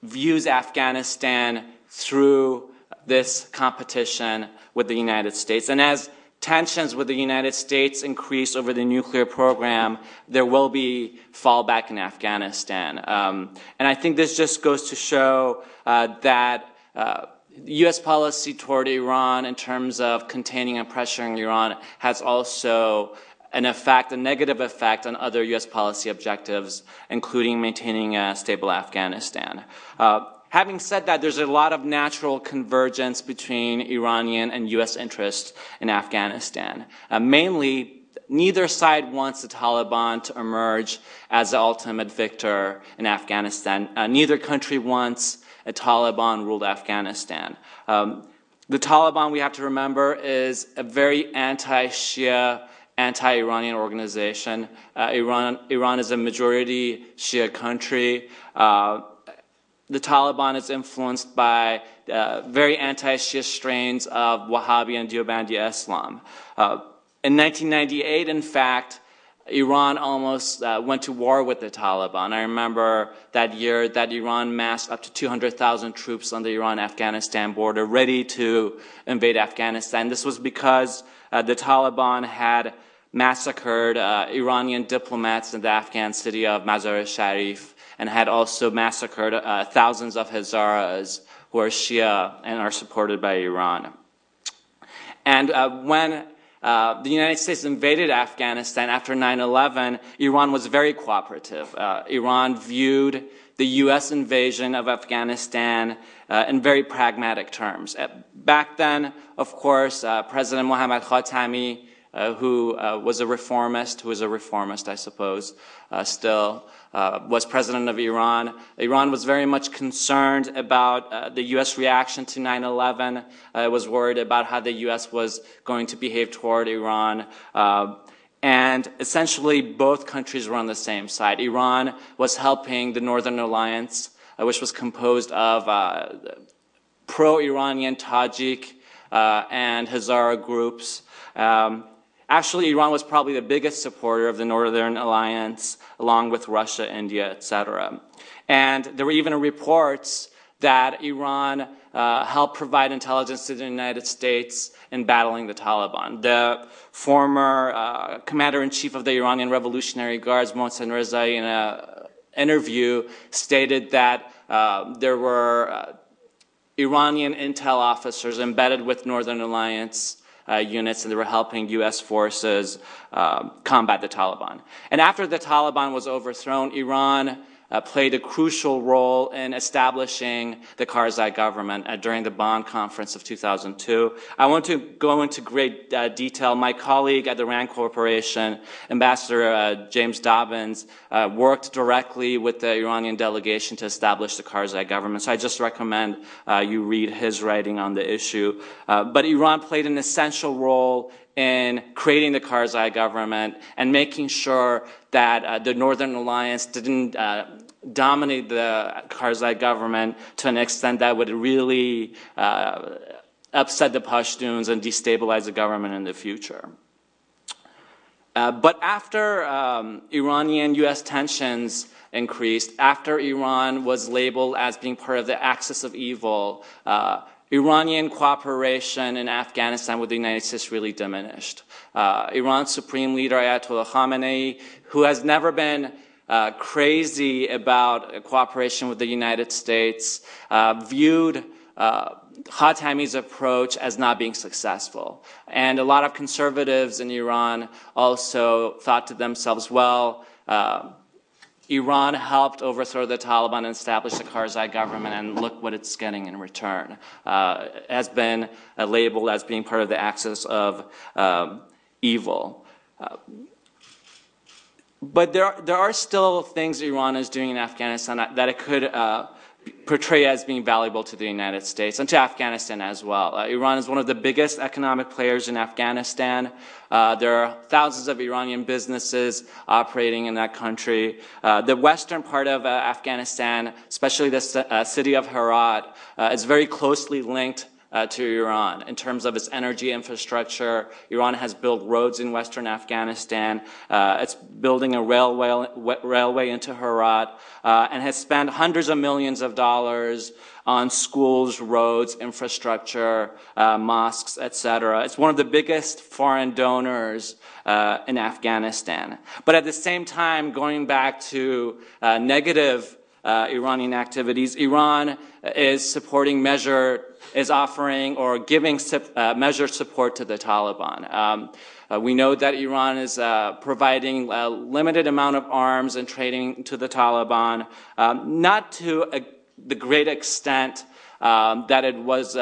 views Afghanistan through this competition with the United States. And as tensions with the United States increase over the nuclear program, there will be fallback in Afghanistan. And I think this just goes to show that U.S. policy toward Iran in terms of containing and pressuring Iran has also an effect, a negative effect on other U.S. policy objectives, including maintaining a stable Afghanistan. Having said that, there's a lot of natural convergence between Iranian and U.S. interests in Afghanistan. Mainly, neither side wants the Taliban to emerge as the ultimate victor in Afghanistan. Neither country wants a Taliban-ruled Afghanistan. The Taliban, we have to remember, is a very anti-Shia, anti-Iranian organization. Iran is a majority Shia country. The Taliban is influenced by very anti-Shia strains of Wahhabi and Deobandi Islam. In 1998, in fact, Iran almost went to war with the Taliban. I remember that year that Iran massed up to 200,000 troops on the Iran-Afghanistan border ready to invade Afghanistan. This was because the Taliban had massacred Iranian diplomats in the Afghan city of Mazar-e-Sharif and had also massacred thousands of Hazaras who are Shia and are supported by Iran. And when the United States invaded Afghanistan after 9/11, Iran was very cooperative. Iran viewed the U.S. invasion of Afghanistan in very pragmatic terms. Back then, of course, President Mohammad Khatami, who was a reformist, I suppose, still, was president of Iran. Iran was very much concerned about the U.S. reaction to 9/11. Was worried about how the U.S. was going to behave toward Iran. And essentially, both countries were on the same side. Iran was helping the Northern Alliance, which was composed of pro-Iranian Tajik and Hazara groups. Actually, Iran was probably the biggest supporter of the Northern Alliance, along with Russia, India, etc. And there were even reports that Iran helped provide intelligence to the United States in battling the Taliban. The former commander-in-chief of the Iranian Revolutionary Guards, Mohsen Rezai, in an interview, stated that there were Iranian intel officers embedded with Northern Alliance units, and they were helping U.S. forces combat the Taliban. And after the Taliban was overthrown, Iran played a crucial role in establishing the Karzai government during the Bonn Conference of 2002. I want to go into great detail. My colleague at the RAND Corporation, Ambassador James Dobbins, worked directly with the Iranian delegation to establish the Karzai government. So I just recommend you read his writing on the issue. But Iran played an essential role in creating the Karzai government and making sure that the Northern Alliance didn't dominate the Karzai government to an extent that would really upset the Pashtuns and destabilize the government in the future. But after Iranian-U.S. tensions increased, after Iran was labeled as being part of the axis of evil, Iranian cooperation in Afghanistan with the United States really diminished. Iran's Supreme Leader Ayatollah Khamenei, who has never been crazy about cooperation with the United States, viewed Khatami's approach as not being successful. And a lot of conservatives in Iran also thought to themselves, well, Iran helped overthrow the Taliban and establish the Karzai government, and look what it's getting in return. It has been labeled as being part of the axis of evil. But there are still things Iran is doing in Afghanistan that it could portray as being valuable to the United States and to Afghanistan as well. Iran is one of the biggest economic players in Afghanistan. There are thousands of Iranian businesses operating in that country. The western part of Afghanistan, especially the city of Herat, is very closely linked to Iran in terms of its energy infrastructure. Iran has built roads in western Afghanistan. It's building a railway into Herat and has spent hundreds of millions of dollars on schools, roads, infrastructure, mosques, etc. It's one of the biggest foreign donors in Afghanistan. But at the same time, going back to negative Iranian activities, Iran is offering or giving measured support to the Taliban. We know that Iran is providing a limited amount of arms and training to the Taliban, not to the great extent that it was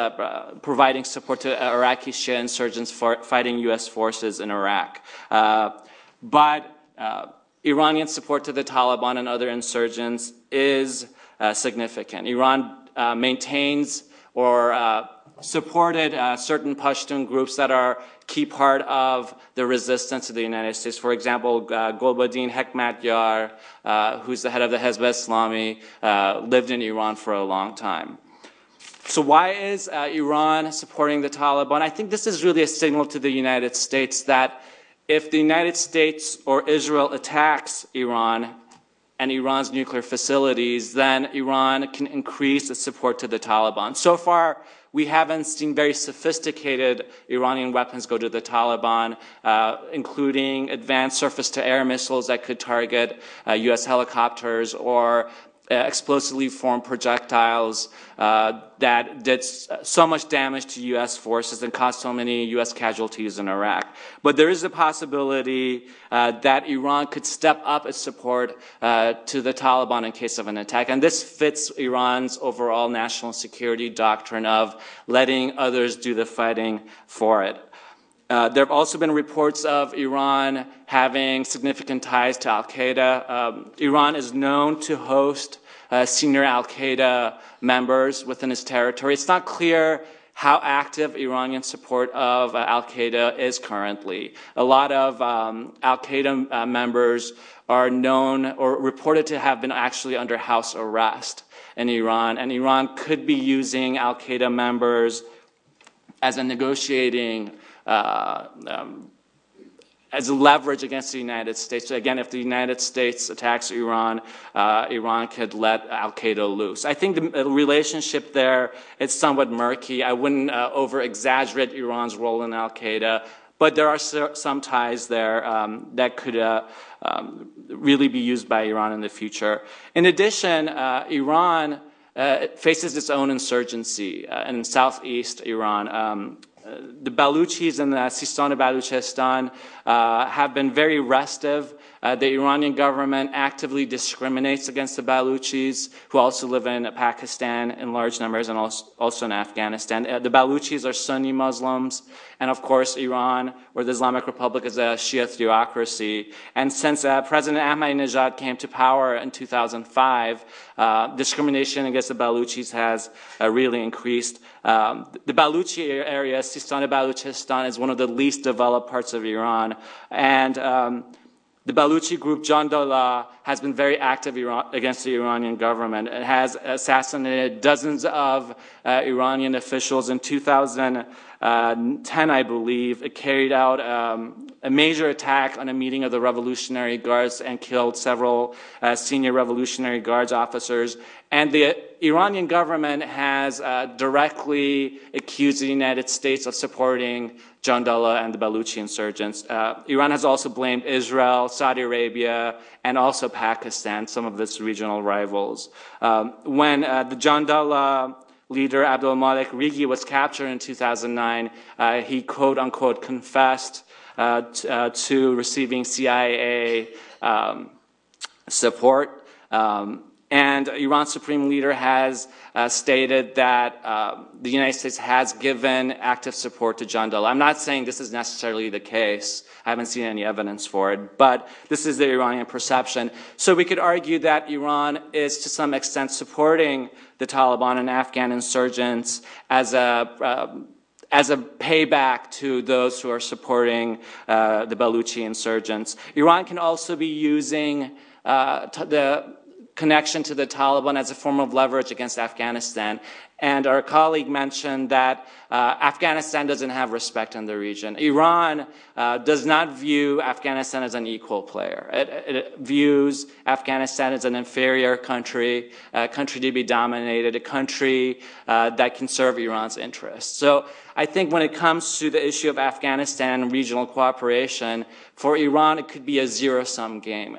providing support to Iraqi Shia insurgents fighting U.S. forces in Iraq. But Iranian support to the Taliban and other insurgents is significant. Iran maintains or supported certain Pashtun groups that are key part of the resistance to the United States. For example, Golbadin Hekmatyar, who's the head of the Hezb Islami, lived in Iran for a long time. So why is Iran supporting the Taliban? I think this is really a signal to the United States that if the United States or Israel attacks Iran and Iran's nuclear facilities, then Iran can increase its support to the Taliban. So far, we haven't seen very sophisticated Iranian weapons go to the Taliban, including advanced surface-to-air missiles that could target U.S. helicopters or explosively formed projectiles that did so much damage to U.S. forces and caused so many U.S. casualties in Iraq. But there is a possibility that Iran could step up its support to the Taliban in case of an attack. And this fits Iran's overall national security doctrine of letting others do the fighting for it. There have also been reports of Iran having significant ties to al-Qaeda. Iran is known to host senior al-Qaeda members within its territory. It's not clear how active Iranian support of al-Qaeda is currently. A lot of al-Qaeda members are known or reported to have been actually under house arrest in Iran, and Iran could be using al-Qaeda members as a negotiating as a leverage against the United States. So again, if the United States attacks Iran, Iran could let al-Qaeda loose. I think the relationship there is somewhat murky. I wouldn't over-exaggerate Iran's role in al-Qaeda, but there are some ties there that could really be used by Iran in the future. In addition, Iran faces its own insurgency in southeast Iran. the Baluchis in Sistan and Baluchistan have been very restive. The Iranian government actively discriminates against the Baluchis, who also live in Pakistan in large numbers and also in Afghanistan. The Baluchis are Sunni Muslims, and of course Iran, or the Islamic Republic, is a Shia theocracy. And since President Ahmadinejad came to power in 2005, discrimination against the Baluchis has really increased. The Baluchi area, Sistan and Baluchistan, is one of the least developed parts of Iran, and the Baluchi group Jandala has been very active against the Iranian government. It has assassinated dozens of Iranian officials. In 2010, I believe, it carried out a major attack on a meeting of the Revolutionary Guards and killed several senior Revolutionary Guards officers. And the Iranian government has directly accused the United States of supporting Jandala and the Baluchi insurgents. Iran has also blamed Israel, Saudi Arabia, and also Pakistan, some of its regional rivals. When the Jandala leader Abdul Malik Rigi was captured in 2009, he quote-unquote confessed to receiving CIA support. And Iran's supreme leader has stated that the United States has given active support to Jandala. I'm not saying this is necessarily the case. I haven't seen any evidence for it, but this is the Iranian perception. So we could argue that Iran is to some extent supporting the Taliban and Afghan insurgents as a payback to those who are supporting the Baluchi insurgents. Iran can also be using the connection to the Taliban as a form of leverage against Afghanistan. And our colleague mentioned that Afghanistan doesn't have respect in the region. Iran does not view Afghanistan as an equal player. It views Afghanistan as an inferior country, a country to be dominated, a country that can serve Iran's interests. So I think when it comes to the issue of Afghanistan and regional cooperation, for Iran, it could be a zero-sum game.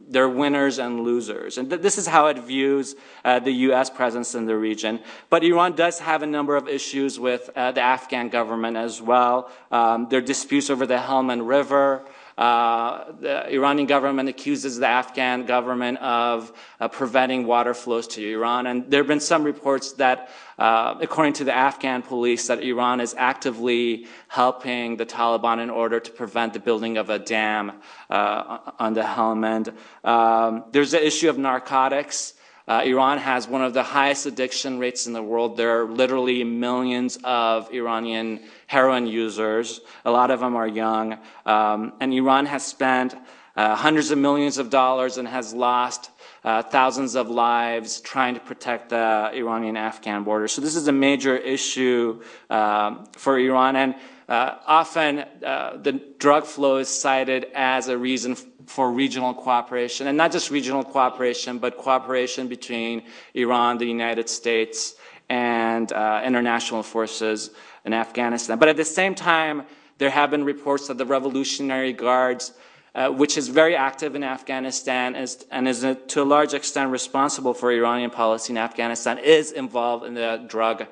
They're winners and losers. And this is how it views the U.S. presence in the region. But Iran does have a number of issues with the Afghan government as well. There are disputes over the Helmand River. The Iranian government accuses the Afghan government of preventing water flows to Iran. And there have been some reports that, according to the Afghan police, that Iran is actively helping the Taliban in order to prevent the building of a dam on the Helmand. There's the issue of narcotics. Iran has one of the highest addiction rates in the world. There are literally millions of Iranian heroin users. A lot of them are young. And Iran has spent hundreds of millions of dollars and has lost thousands of lives trying to protect the Iranian-Afghan border. So this is a major issue for Iran. And often the drug flow is cited as a reason for regional cooperation, and not just regional cooperation, but cooperation between Iran, the United States, and international forces in Afghanistan. But at the same time, there have been reports that the Revolutionary Guards, which is very active in Afghanistan and is to a large extent responsible for Iranian policy in Afghanistan, is involved in the drug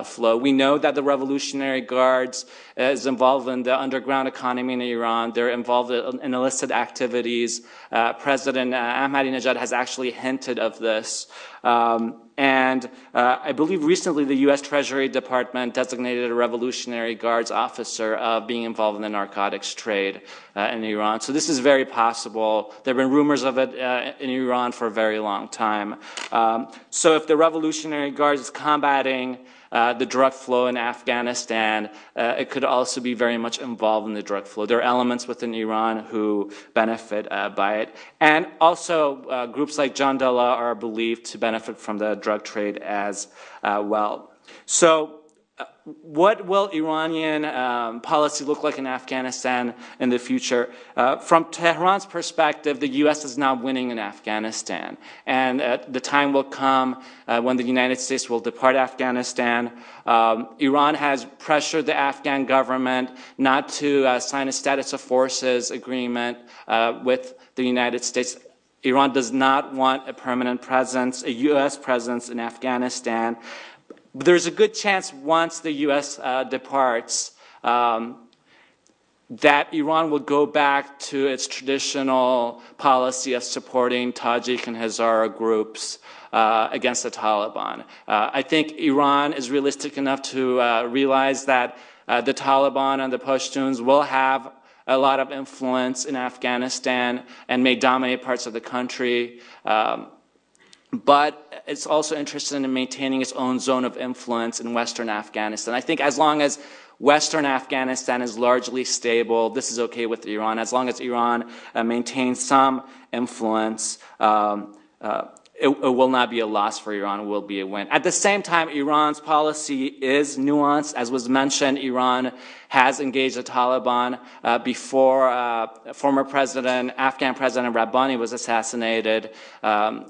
flow. We know that the Revolutionary Guards is involved in the underground economy in Iran. They're involved in illicit activities. President Ahmadinejad has actually hinted of this. And I believe recently the U.S. Treasury Department designated a Revolutionary Guards officer of being involved in the narcotics trade in Iran. So this is very possible. There have been rumors of it in Iran for a very long time. So if the Revolutionary Guards is combating the drug flow in Afghanistan, it could also be very much involved in the drug flow. There are elements within Iran who benefit by it. And also groups like Jandala are believed to benefit from the drug trade as well. So what will Iranian policy look like in Afghanistan in the future? From Tehran's perspective, the U.S. is now winning in Afghanistan. And the time will come when the United States will depart Afghanistan. Iran has pressured the Afghan government not to sign a status of forces agreement with the United States. Iran does not want a permanent presence, a U.S. presence in Afghanistan. there's a good chance once the U.S. Departs that Iran will go back to its traditional policy of supporting Tajik and Hazara groups against the Taliban. I think Iran is realistic enough to realize that the Taliban and the Pashtuns will have a lot of influence in Afghanistan and may dominate parts of the country. But it's also interested in maintaining its own zone of influence in Western Afghanistan. I think as long as Western Afghanistan is largely stable, this is okay with Iran. As long as Iran maintains some influence, it will not be a loss for Iran, it will be a win. At the same time, Iran's policy is nuanced. As was mentioned, Iran has engaged the Taliban before former Afghan President Rabbani was assassinated.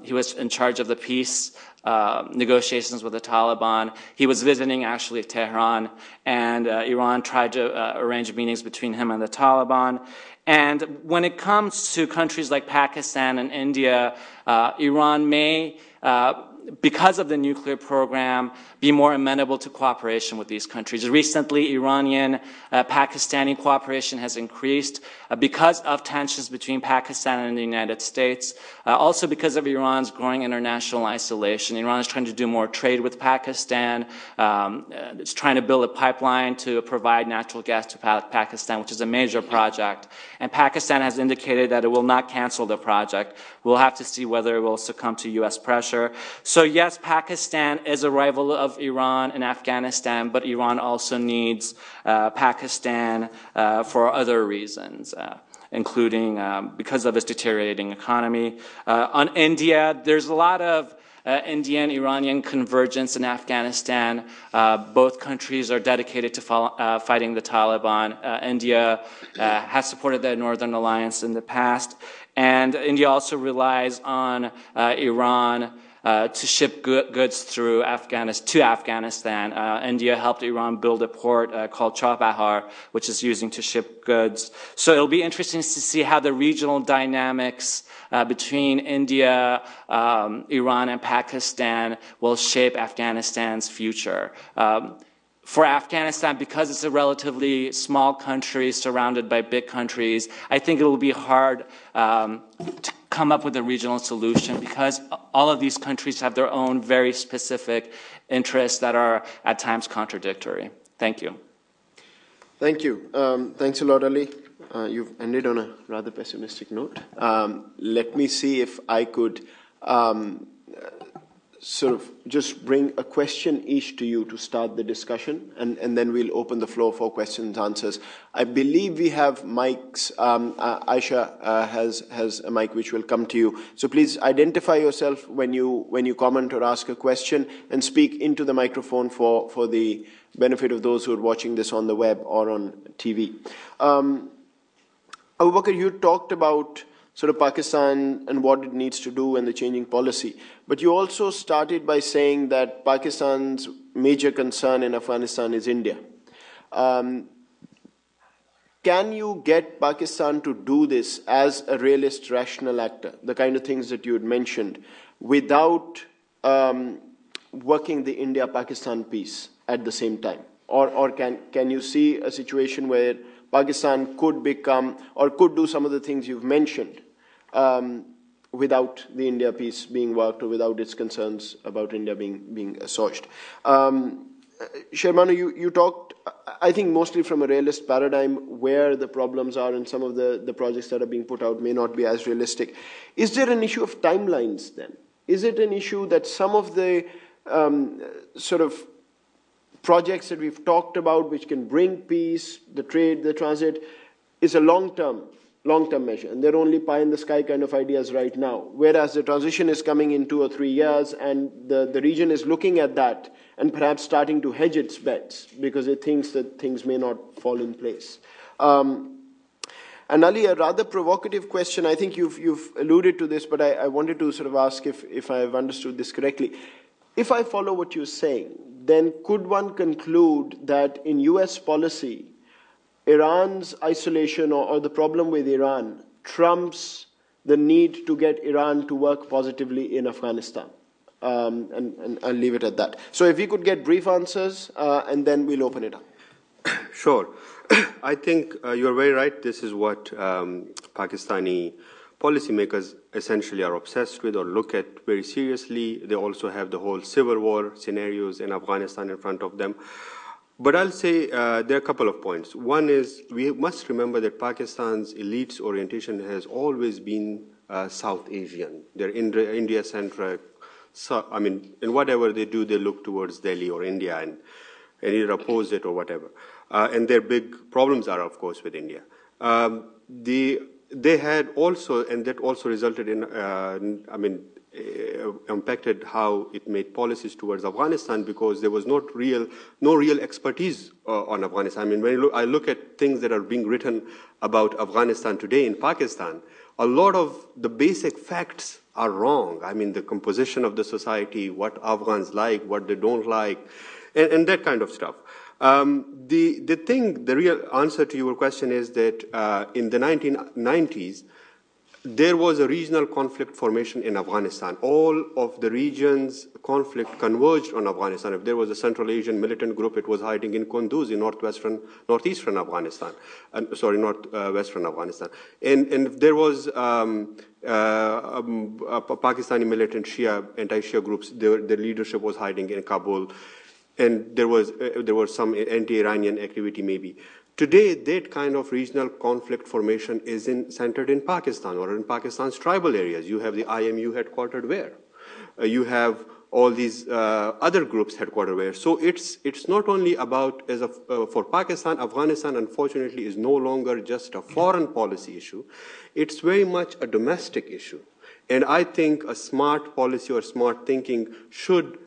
He was in charge of the peace negotiations with the Taliban. He was visiting actually Tehran, and Iran tried to arrange meetings between him and the Taliban. And when it comes to countries like Pakistan and India, Iran may, because of the nuclear program, be more amenable to cooperation with these countries. Recently, Iranian-Pakistani cooperation has increased because of tensions between Pakistan and the United States, also because of Iran's growing international isolation. Iran is trying to do more trade with Pakistan. It's trying to build a pipeline to provide natural gas to Pakistan, which is a major project. And Pakistan has indicated that it will not cancel the project. We'll have to see whether it will succumb to U.S. pressure. So yes, Pakistan is a rival of Iran in Afghanistan, but Iran also needs Pakistan for other reasons, including because of its deteriorating economy. On India, there's a lot of Indian-Iranian convergence in Afghanistan. Both countries are dedicated to fighting the Taliban. India has supported the Northern Alliance in the past, and India also relies on Iran to ship goods through to Afghanistan. India helped Iran build a port called Chabahar, which is using to ship goods. So it'll be interesting to see how the regional dynamics between India, Iran, and Pakistan will shape Afghanistan's future. For Afghanistan, because it's a relatively small country surrounded by big countries, I think it will be hard to come up with a regional solution because all of these countries have their own very specific interests that are at times contradictory. Thank you. Thank you. Thanks a lot, Ali. You've ended on a rather pessimistic note. Let me see if I could sort of just bring a question each to you to start the discussion, and then we'll open the floor for questions and answers. I believe we have mics. Aisha has a mic which will come to you. So please identify yourself when you comment or ask a question, and speak into the microphone for the benefit of those who are watching this on the web or on TV. Abu Bakr, you talked about sort of Pakistan and what it needs to do and the changing policy. But you also started by saying that Pakistan's major concern in Afghanistan is India. Can you get Pakistan to do this as a realist, rational actor, the kind of things that you had mentioned, without working the India-Pakistan peace at the same time? Or can you see a situation where Pakistan could become, or could do some of the things you've mentioned, without the India piece being worked, or without its concerns about India being assuaged? Shermanu, you talked, I think, mostly from a realist paradigm where the problems are, and some of the projects that are being put out may not be as realistic. Is there an issue of timelines then? Is it an issue that some of the sort of projects that we've talked about, which can bring peace, the trade, the transit, is a long-term measure, and they're only pie-in-the-sky kind of ideas right now, whereas the transition is coming in 2 or 3 years, and the region is looking at that and perhaps starting to hedge its bets because it thinks that things may not fall in place. And Ali, a rather provocative question. I think you've alluded to this, but I wanted to sort of ask if I've understood this correctly. If I follow what you're saying, then could one conclude that in US policy, Iran's isolation or the problem with Iran trumps the need to get Iran to work positively in Afghanistan? and I'll leave it at that. So if you could get brief answers, and then we'll open it up. Sure. I think you're very right. This is what Pakistani policymakers essentially are obsessed with or look at very seriously. They also have the whole civil war scenarios in Afghanistan in front of them. But I'll say there are a couple of points. One is we must remember that Pakistan's elite's orientation has always been South Asian. They're India-centric. So, I mean, in whatever they do, they look towards Delhi or India and either oppose it or whatever. And their big problems are, of course, with India. They had also, and that also resulted in, impacted how it made policies towards Afghanistan because there was no real expertise on Afghanistan. I mean, when I look at things that are being written about Afghanistan today in Pakistan, a lot of the basic facts are wrong. I mean, the composition of the society, what Afghans like, what they don't like, and that kind of stuff. The real answer to your question is that in the 1990s, there was a regional conflict formation in Afghanistan. All of the region's conflict converged on Afghanistan. If there was a Central Asian militant group, it was hiding in Kunduz in northeastern Afghanistan. Northwestern Afghanistan. And if there was Pakistani militant Shia, anti-Shia groups, their leadership was hiding in Kabul. And there was some anti-Iranian activity maybe. Today, that kind of regional conflict formation is centered in Pakistan or in Pakistan's tribal areas. You have the IMU headquartered where? You have all these other groups headquartered where. So it's not only about, for Pakistan, Afghanistan, unfortunately, is no longer just a foreign policy issue. It's very much a domestic issue. And I think a smart policy or smart thinking should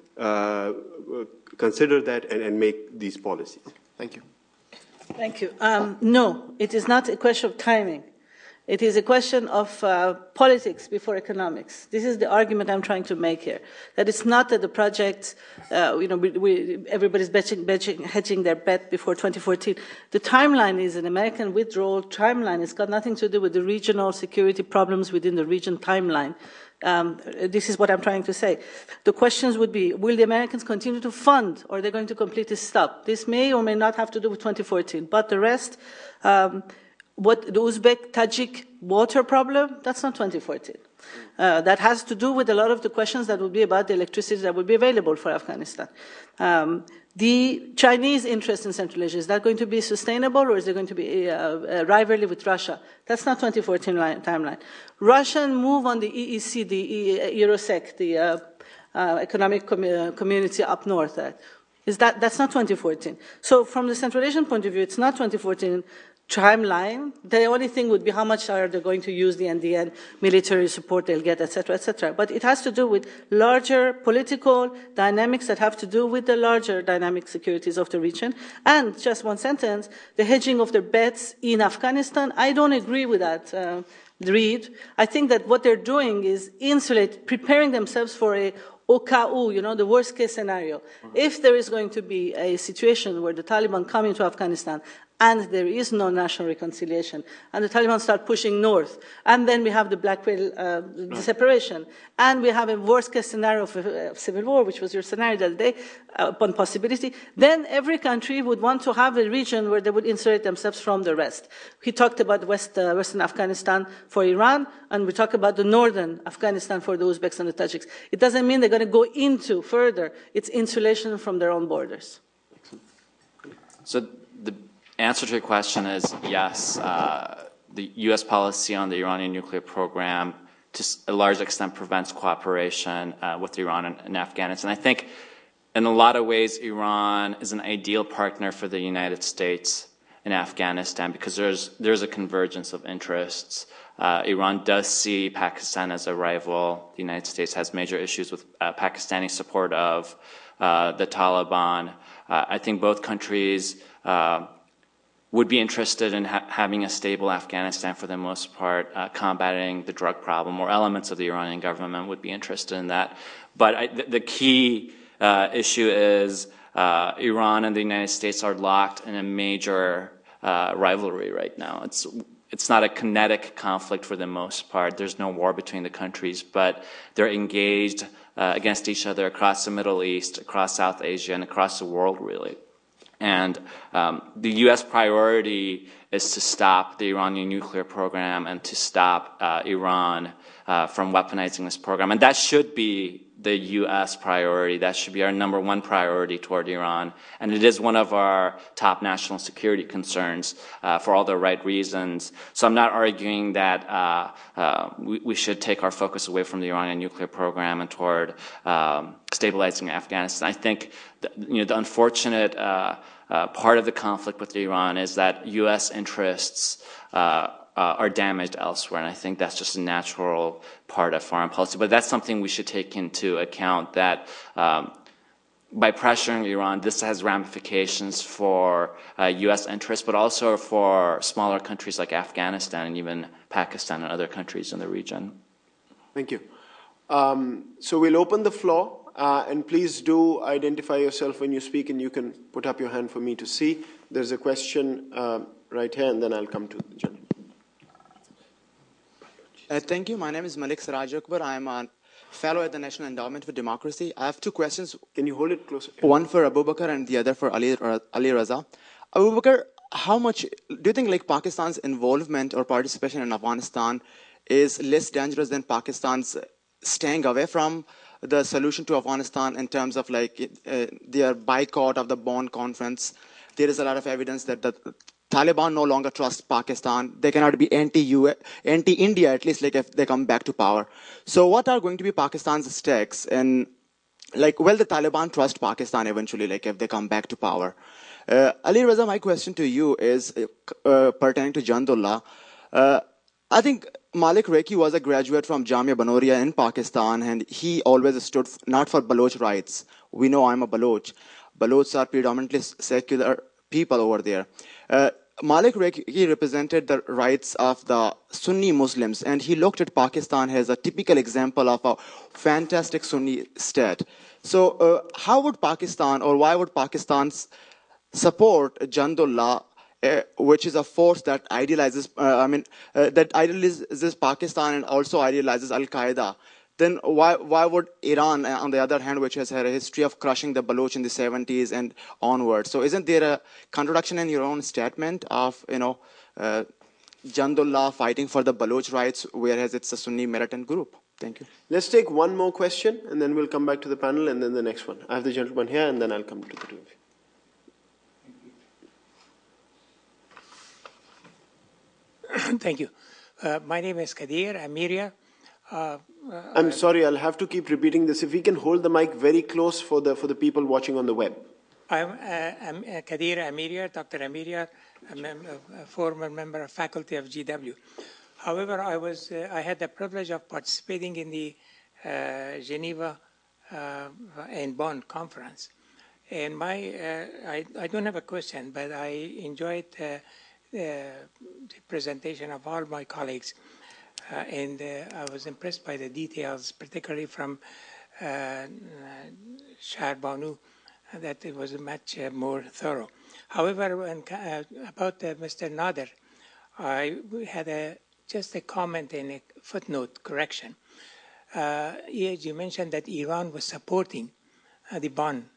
consider that and make these policies. Thank you. Thank you. No, it is not a question of timing. It is a question of politics before economics. This is the argument I'm trying to make here. That it's not that the project, everybody's hedging their bet before 2014. The timeline is an American withdrawal timeline. It's got nothing to do with the regional security problems within the region timeline. This is what I'm trying to say. The questions would be, will the Americans continue to fund, or are they going to completely stop? This may or may not have to do with 2014, but the rest, what the Uzbek-Tajik water problem, that's not 2014. That has to do with a lot of the questions that would be about the electricity that would be available for Afghanistan. The Chinese interest in Central Asia, is that going to be sustainable, or is there going to be a rivalry with Russia? That's not 2014 timeline. Russian move on the EEC, the Eurosec, the economic community up north. That's not 2014. So from the Central Asian point of view, it's not 2014 timeline. The only thing would be how much are they going to use the NDN military support they'll get, et cetera, et cetera. But it has to do with larger political dynamics that have to do with the larger dynamic securities of the region. And just one sentence, the hedging of their bets in Afghanistan, I don't agree with that read. I think that what they're doing is preparing themselves for a OKU, the worst case scenario. If there is going to be a situation where the Taliban come into Afghanistan and there is no national reconciliation, and the Taliban start pushing north, and then we have the Black Whale separation, and we have a worst-case scenario of civil war, which was your scenario the other day, upon possibility, then every country would want to have a region where they would insulate themselves from the rest. He talked about Western Afghanistan for Iran, and we talk about the northern Afghanistan for the Uzbeks and the Tajiks. It doesn't mean they're going to go into further its insulation from their own borders. So the answer to your question is yes. The U.S. policy on the Iranian nuclear program to a large extent prevents cooperation with Iran and Afghanistan. I think in a lot of ways Iran is an ideal partner for the United States in Afghanistan because there's a convergence of interests. Iran does see Pakistan as a rival. The United States has major issues with Pakistani support of the Taliban. I think both countries would be interested in having a stable Afghanistan for the most part, combating the drug problem, or elements of the Iranian government would be interested in that. But the key issue is Iran and the United States are locked in a major rivalry right now. it's not a kinetic conflict for the most part. There's no war between the countries, but they're engaged against each other across the Middle East, across South Asia, and across the world, really. And the U.S. priority is to stop the Iranian nuclear program and to stop Iran from weaponizing this program. And that should be the U.S. priority. That should be our number one priority toward Iran. And it is one of our top national security concerns for all the right reasons. So I'm not arguing that we should take our focus away from the Iranian nuclear program and toward stabilizing Afghanistan. I think the unfortunate part of the conflict with Iran is that U.S. interests are damaged elsewhere, and I think that's just a natural part of foreign policy. But that's something we should take into account, that by pressuring Iran, this has ramifications for U.S. interests, but also for smaller countries like Afghanistan and even Pakistan and other countries in the region. Thank you. So we'll open the floor, and please do identify yourself when you speak, and you can put up your hand for me to see. There's a question right here, and then I'll come to the gentleman. Thank you. My name is Malik Siraj Akbar. I'm a fellow at the National Endowment for Democracy. I have two questions. Can you hold it closer? One for Abu Bakr and the other for Ali Raza. Abu Bakr, how much do you think like Pakistan's involvement or participation in Afghanistan is less dangerous than Pakistan's staying away from the solution to Afghanistan in terms of like their boycott of the Bonn conference? There is a lot of evidence that the Taliban no longer trust Pakistan. They cannot be anti-India, at least like if they come back to power. So what are going to be Pakistan's stakes? And like, will the Taliban trust Pakistan eventually, like if they come back to power? Ali Raza, my question to you is pertaining to Jandullah. I think Malik Reiki was a graduate from Jamia Banoria in Pakistan, and he always stood not for Baloch rights. We know I'm a Baloch. Balochs are predominantly secular people over there. Malik Reiki represented the rights of the Sunni Muslims, and he looked at Pakistan as a typical example of a fantastic Sunni state. So how would Pakistan, or why would Pakistan support Jandullah, which is a force that idealizes, that idealizes Pakistan and also idealizes Al-Qaeda? Then why would Iran, on the other hand, which has had a history of crushing the Baloch in the 70s and onward? So isn't there a contradiction in your own statement of, Jandullah fighting for the Baloch rights, whereas it's a Sunni militant group? Thank you. Let's take one more question, and then we'll come back to the panel, and then the next one. I have the gentleman here, and then I'll come to the two of you. Thank you. My name is Kadir Amiria. I'm sorry, I'll have to keep repeating this. If we can hold the mic very close for the people watching on the web. I'm Kadir Amiria, Dr. Amiria, a former member of faculty of GW. However, I had the privilege of participating in the Geneva and Bonn conference. And I don't have a question, but I enjoyed the presentation of all my colleagues. And I was impressed by the details, particularly from Shah Banu, that it was much more thorough. However, about Mr. Nader, I had just a comment and a footnote correction. You mentioned that Iran was supporting the Bonn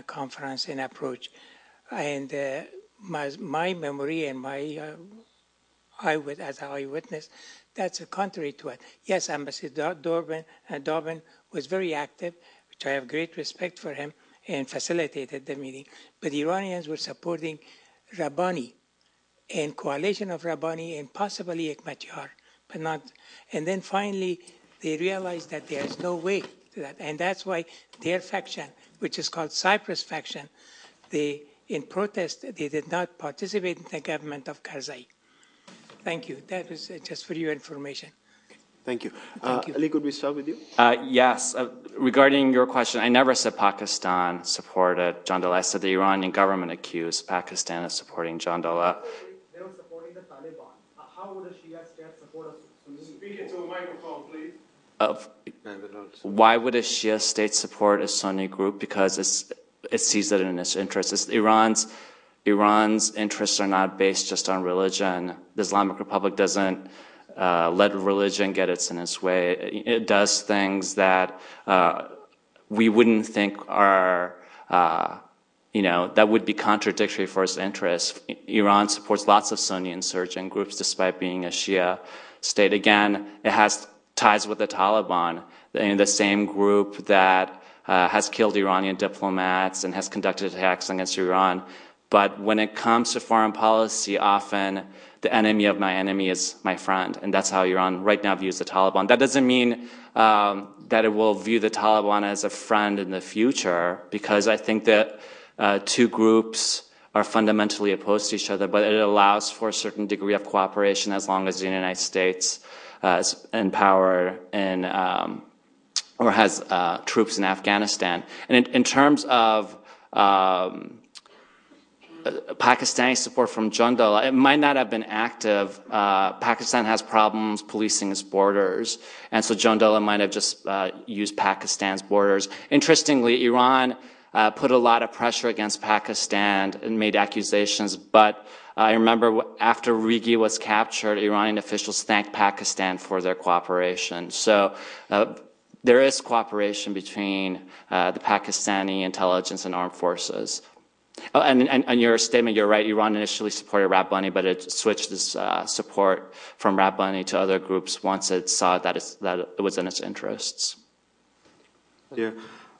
conference and approach. And my memory and my as an eyewitness, that's contrary to it. Yes, Ambassador Dobbin was very active, which I have great respect for him, and facilitated the meeting. But the Iranians were supporting Rabbani and coalition of Rabbani and possibly Hekmatyar, but not. And then finally, they realized that there is no way to that. And that's why their faction, which is called Cyprus faction, in protest, they did not participate in the government of Karzai. Thank you. That was just for your information. Thank you. Thank you. Ali, could we start with you? Yes. Regarding your question, I never said Pakistan supported Jandullah. I said the Iranian government accused Pakistan of supporting Jandullah. They were supporting the Taliban. How would a Shia state support a Sunni? Speak into a microphone, please. Why would a Shia state support a Sunni group? Because it sees it in its interest. Iran's Iran's interests are not based just on religion. The Islamic Republic doesn't let religion get in its way. It does things that we wouldn't think are, that would be contradictory for its interests. Iran supports lots of Sunni insurgent groups despite being a Shia state. Again, it has ties with the Taliban, the same group that has killed Iranian diplomats and has conducted attacks against Iran. But when it comes to foreign policy, often the enemy of my enemy is my friend. And that's how Iran right now views the Taliban. That doesn't mean that it will view the Taliban as a friend in the future, because I think that two groups are fundamentally opposed to each other, but it allows for a certain degree of cooperation as long as the United States is in power and or has troops in Afghanistan. And in terms of Pakistani support from Jundal, it might not have been active. Pakistan has problems policing its borders, and so Jundal might have just used Pakistan's borders. Interestingly, Iran put a lot of pressure against Pakistan and made accusations, but I remember after Rigi was captured, Iranian officials thanked Pakistan for their cooperation. So there is cooperation between the Pakistani intelligence and armed forces. Oh, and your statement, you're right, Iran initially supported Rabbani, but it switched its support from Rabbani to other groups once it saw that it was in its interests. Yeah,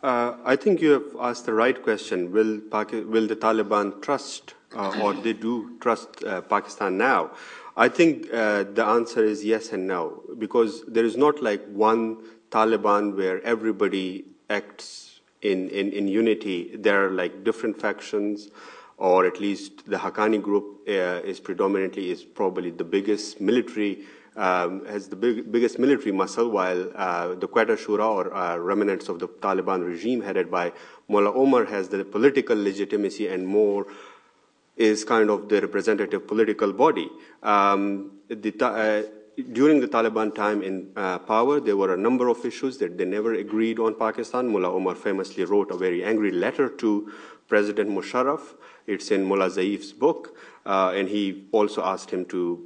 I think you have asked the right question. Will the Taliban trust, or they do trust Pakistan now? I think the answer is yes and no, because there is not like one Taliban where everybody acts in unity. There are like different factions, or at least the Haqqani group is probably the biggest military, has the biggest military muscle, while the Quetta Shura, or remnants of the Taliban regime headed by Mullah Omar, has the political legitimacy and more is kind of the representative political body. During the Taliban time in power, there were a number of issues that they never agreed on Pakistan. Mullah Omar famously wrote a very angry letter to President Musharraf. It's in Mullah Zaif's book, and he also asked him to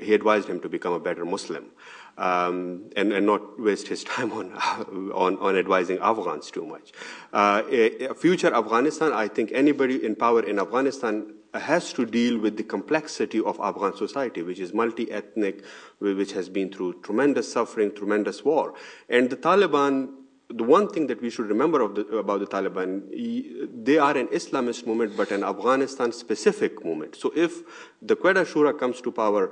he advised him to become a better Muslim, and not waste his time on advising Afghans too much. A future Afghanistan, I think anybody in power in Afghanistan has to deal with the complexity of Afghan society, which is multi-ethnic, which has been through tremendous suffering, tremendous war. And the Taliban, the one thing that we should remember about the Taliban, they are an Islamist movement, but an Afghanistan-specific movement. So if the Quetta Shura comes to power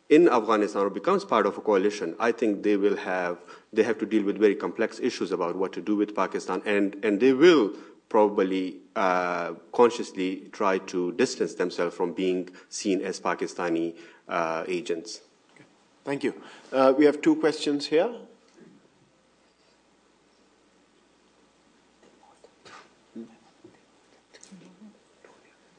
in Afghanistan or becomes part of a coalition, I think they have to deal with very complex issues about what to do with Pakistan, and they will probably consciously try to distance themselves from being seen as Pakistani agents. Okay. Thank you. We have two questions here.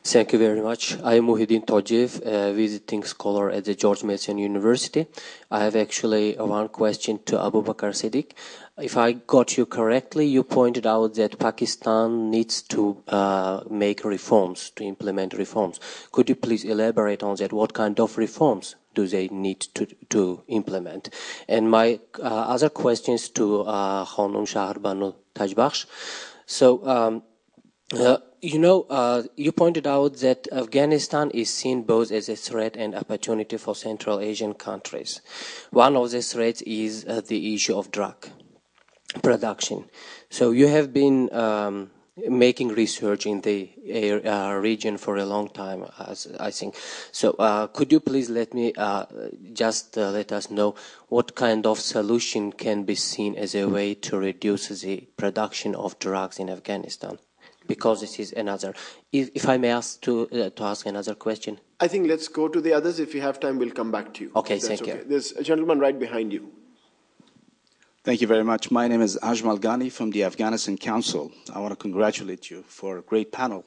Thank you very much. I am Muhyiddin Tojev, a visiting scholar at the George Mason University. I have actually one question to Abu Bakr Siddiq. If I got you correctly, you pointed out that Pakistan needs to make reforms, to implement reforms. Could you please elaborate on that? What kind of reforms do they need to implement? And my other questions to Khanum Shahrbanu Tajbakhsh. So, you pointed out that Afghanistan is seen both as a threat and opportunity for Central Asian countries. One of the threats is the issue of drug production. So you have been making research in the region for a long time, I think. So could you please let us know what kind of solution can be seen as a way to reduce the production of drugs in Afghanistan? Because this is another. If I may ask to ask another question. I think let's go to the others. If you have time, we'll come back to you. Okay, thank you. There's a gentleman right behind you. Thank you very much. My name is Ajmal Ghani from the Afghanistan Council. I want to congratulate you for a great panel,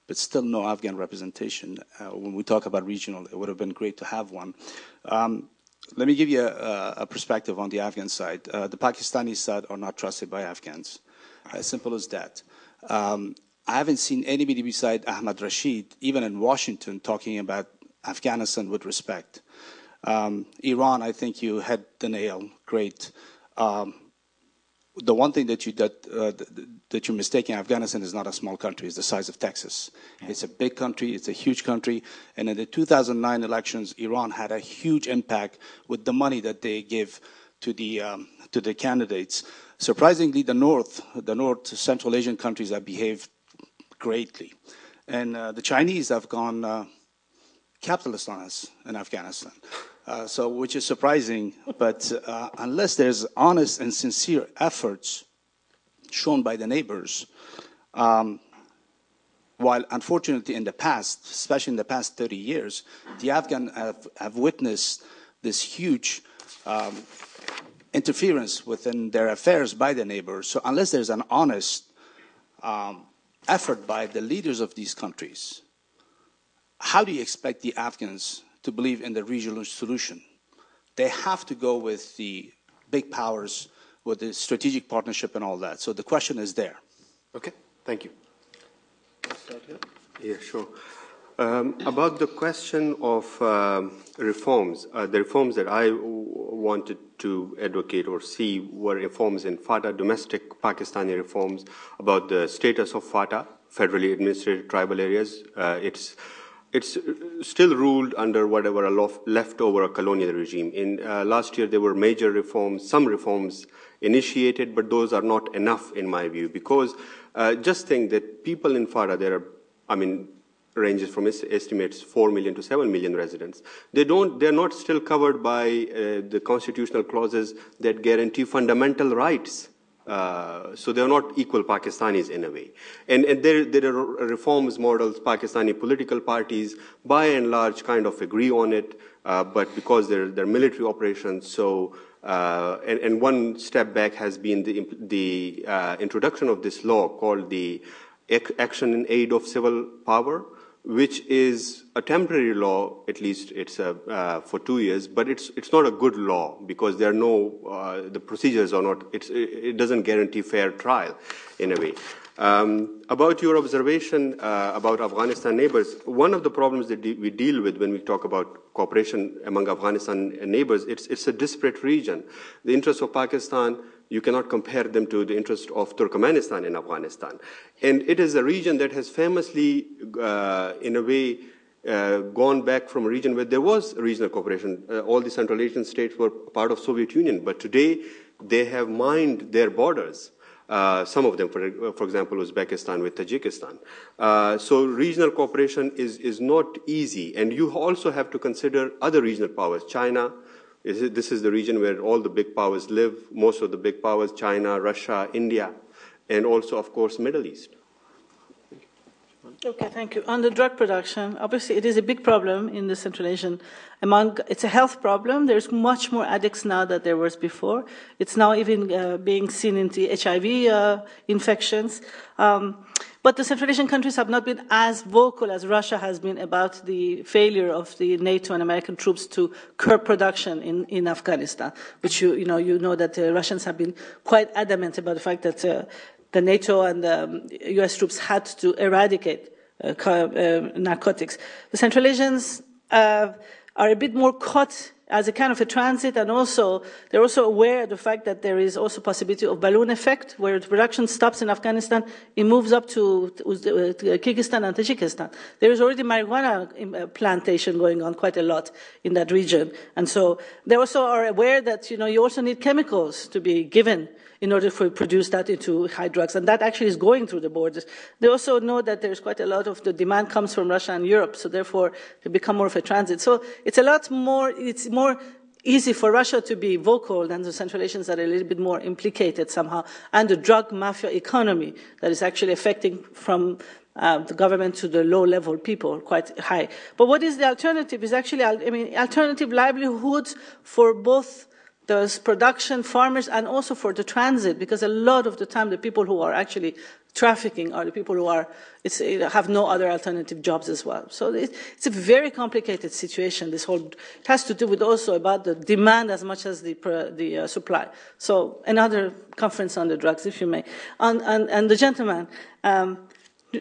but still no Afghan representation. When we talk about regional, it would have been great to have one. Let me give you a perspective on the Afghan side. The Pakistani side are not trusted by Afghans. As simple as that. I haven't seen anybody beside Ahmad Rashid, even in Washington, talking about Afghanistan with respect. Iran, I think you hit the nail. Great. The one thing that you're mistaking, Afghanistan is not a small country. It's the size of Texas. Yeah. It's a big country. It's a huge country. And in the 2009 elections, Iran had a huge impact with the money that they give to the candidates. Surprisingly, the North Central Asian countries have behaved greatly. And the Chinese have gone capitalist on us in Afghanistan. Which is surprising, but unless there's honest and sincere efforts shown by the neighbors, while unfortunately in the past, especially in the past 30 years, the Afghans have witnessed this huge interference within their affairs by the neighbors. So unless there's an honest effort by the leaders of these countries, how do you expect the Afghans to believe in the regional solution? They have to go with the big powers, with the strategic partnership and all that. So the question is there. Okay, thank you. Yeah, sure. About the question of reforms, the reforms that I wanted to advocate or see were reforms in FATA, domestic Pakistani reforms, about the status of FATA, federally administrated tribal areas. It's still ruled under whatever a leftover colonial regime. In last year, there were major reforms, some reforms initiated, but those are not enough in my view, because just think that people in FATA, ranges from estimates 4 million to 7 million residents. They're not still covered by the constitutional clauses that guarantee fundamental rights. So they're not equal Pakistanis in a way. And there are reforms models, Pakistani political parties, by and large, kind of agree on it, but because they're military operations, so, and one step back has been the introduction of this law called the Action in Aid of Civil Power, which is a temporary law, at least it's for 2 years, but it's not a good law because there are no, the procedures are not, it doesn't guarantee fair trial in a way. About your observation about Afghanistan neighbors, one of the problems that we deal with when we talk about cooperation among Afghanistan and neighbors, it's a disparate region. The interests of Pakistan, you cannot compare them to the interest of Turkmenistan in Afghanistan. And it is a region that has famously, in a way, gone back from a region where there was regional cooperation. All the Central Asian states were part of Soviet Union, but today they have mined their borders. Some of them, for example, Uzbekistan with Tajikistan. So regional cooperation is not easy. And you also have to consider other regional powers. China, this is the region where all the big powers live, most of the big powers, China, Russia, India, and also, of course, Middle East. Okay, thank you. On the drug production, obviously it is a big problem in the Central Asian. It's a health problem. There's much more addicts now than there was before. It's now even being seen in the HIV infections. But the Central Asian countries have not been as vocal as Russia has been about the failure of the NATO and American troops to curb production in Afghanistan, which you know that the Russians have been quite adamant about the fact that the NATO and the U.S. troops had to eradicate narcotics. The Central Asians are a bit more caught as a kind of a transit, and also they're also aware of the fact that there is also possibility of balloon effect, where the production stops in Afghanistan, it moves up to Kyrgyzstan and Tajikistan. There is already marijuana plantation going on quite a lot in that region, and so they also are aware that you also need chemicals to be given in order to produce that into high drugs, and that actually is going through the borders. They also know that there's quite a lot of the demand comes from Russia and Europe, so therefore they become more of a transit. So it's more easy for Russia to be vocal than the Central Asians that are a little bit more implicated somehow, and the drug mafia economy that is actually affecting from the government to the low-level people quite high. But what is the alternative? Is actually, alternative livelihoods for both those production farmers and also for the transit, because a lot of the time the people who are actually trafficking are the people who have no other alternative jobs as well. So it's a very complicated situation. It has to do with also about the demand as much as the supply. So another conference on the drugs, if you may. And the gentleman,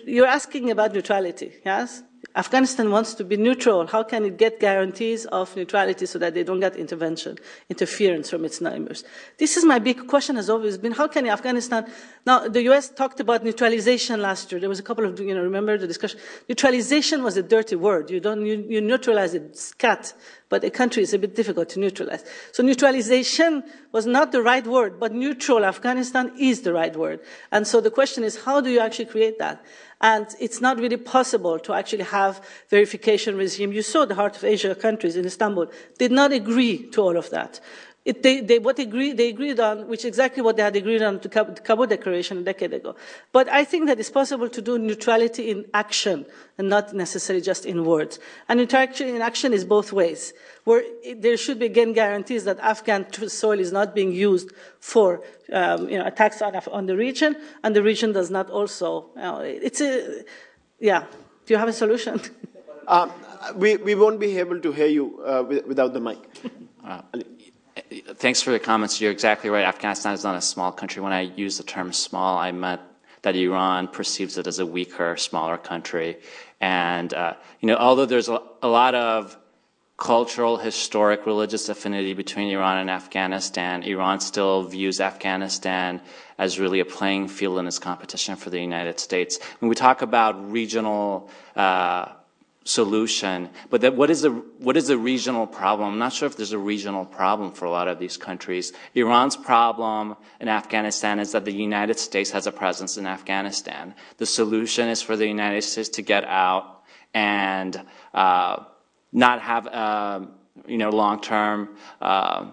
You're asking about neutrality, yes? Afghanistan wants to be neutral. How can it get guarantees of neutrality so that they don't get interference from its neighbors? This is my big question, has always been, how can Afghanistan... Now, the US talked about neutralization last year. There was a couple of, remember the discussion? Neutralization was a dirty word. You neutralize it, scat, but a country is a bit difficult to neutralize. So neutralization was not the right word, but neutral Afghanistan is the right word. And so the question is, how do you actually create that? And it's not really possible to actually have verification regime. You saw the Heart of Asia countries in Istanbul did not agree to all of that. They agreed on, which is exactly what they had agreed on to the Kabul Declaration a decade ago. But I think that it's possible to do neutrality in action and not necessarily just in words. And neutrality in action is both ways, where there should be, again, guarantees that Afghan soil is not being used for attacks on the region, and the region does not also. Do you have a solution? We won't be able to hear you without the mic. Thanks for the comments. You're exactly right. Afghanistan is not a small country. When I use the term small, I meant that Iran perceives it as a weaker, smaller country. And, although there's a lot of cultural, historic, religious affinity between Iran and Afghanistan, Iran still views Afghanistan as really a playing field in its competition for the United States. When we talk about regional solution, but what is the regional problem? I'm not sure if there's a regional problem for a lot of these countries. Iran's problem in Afghanistan is that the United States has a presence in Afghanistan. The solution is for the United States to get out and not have long-term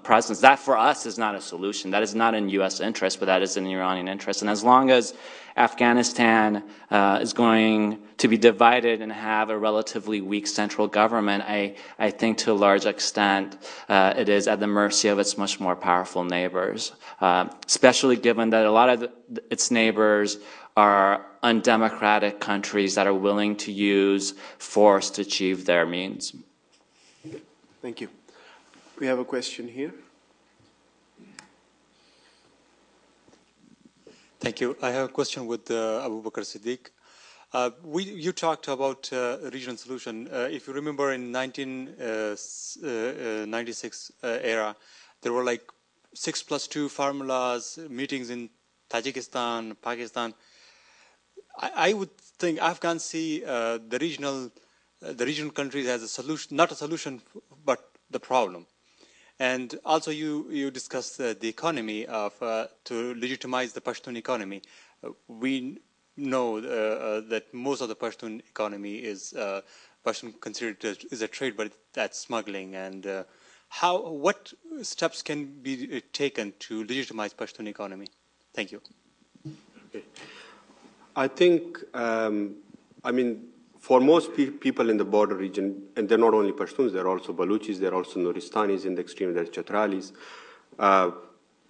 presence. That for us is not a solution. That is not in U.S. interest, but that is in Iranian interest. And as long as Afghanistan is going to be divided and have a relatively weak central government, I think to a large extent it is at the mercy of its much more powerful neighbors, especially given that a lot of its neighbors are undemocratic countries that are willing to use force to achieve their means. Thank you. We have a question here. Thank you. I have a question with Abu Bakr Siddiq. You talked about regional solution. If you remember in 1996 era, there were like 6+2 formulas, meetings in Tajikistan, Pakistan. I would think Afghans see the regional countries as a solution, not a solution, but the problem. And also you discussed the economy to legitimize the Pashtun economy. We know that most of the Pashtun economy is Pashtun considered is a trade, but that's smuggling. And what steps can be taken to legitimize Pashtun economy? Thank you. Okay. I think, for most people in the border region, and they're not only Pashtuns, they're also Baluchis, they're also Nuristanis in the extreme, there's Chatralis,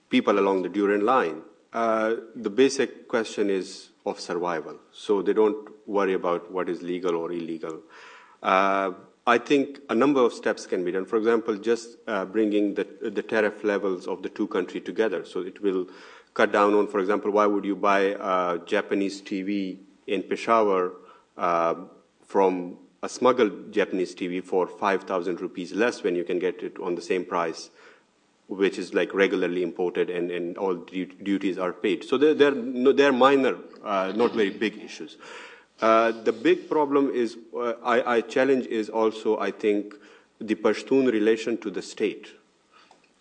people along the Durand line. The basic question is of survival, so they don't worry about what is legal or illegal. I think a number of steps can be done. For example, just bringing the tariff levels of the two countries together, so it will cut down on, for example, why would you buy a Japanese TV in Peshawar from a smuggled Japanese TV for 5,000 rupees less when you can get it on the same price, which is like regularly imported and all duties are paid. So they're minor, not very big issues. The big problem is, I challenge is also, I think, the Pashtun relation to the state.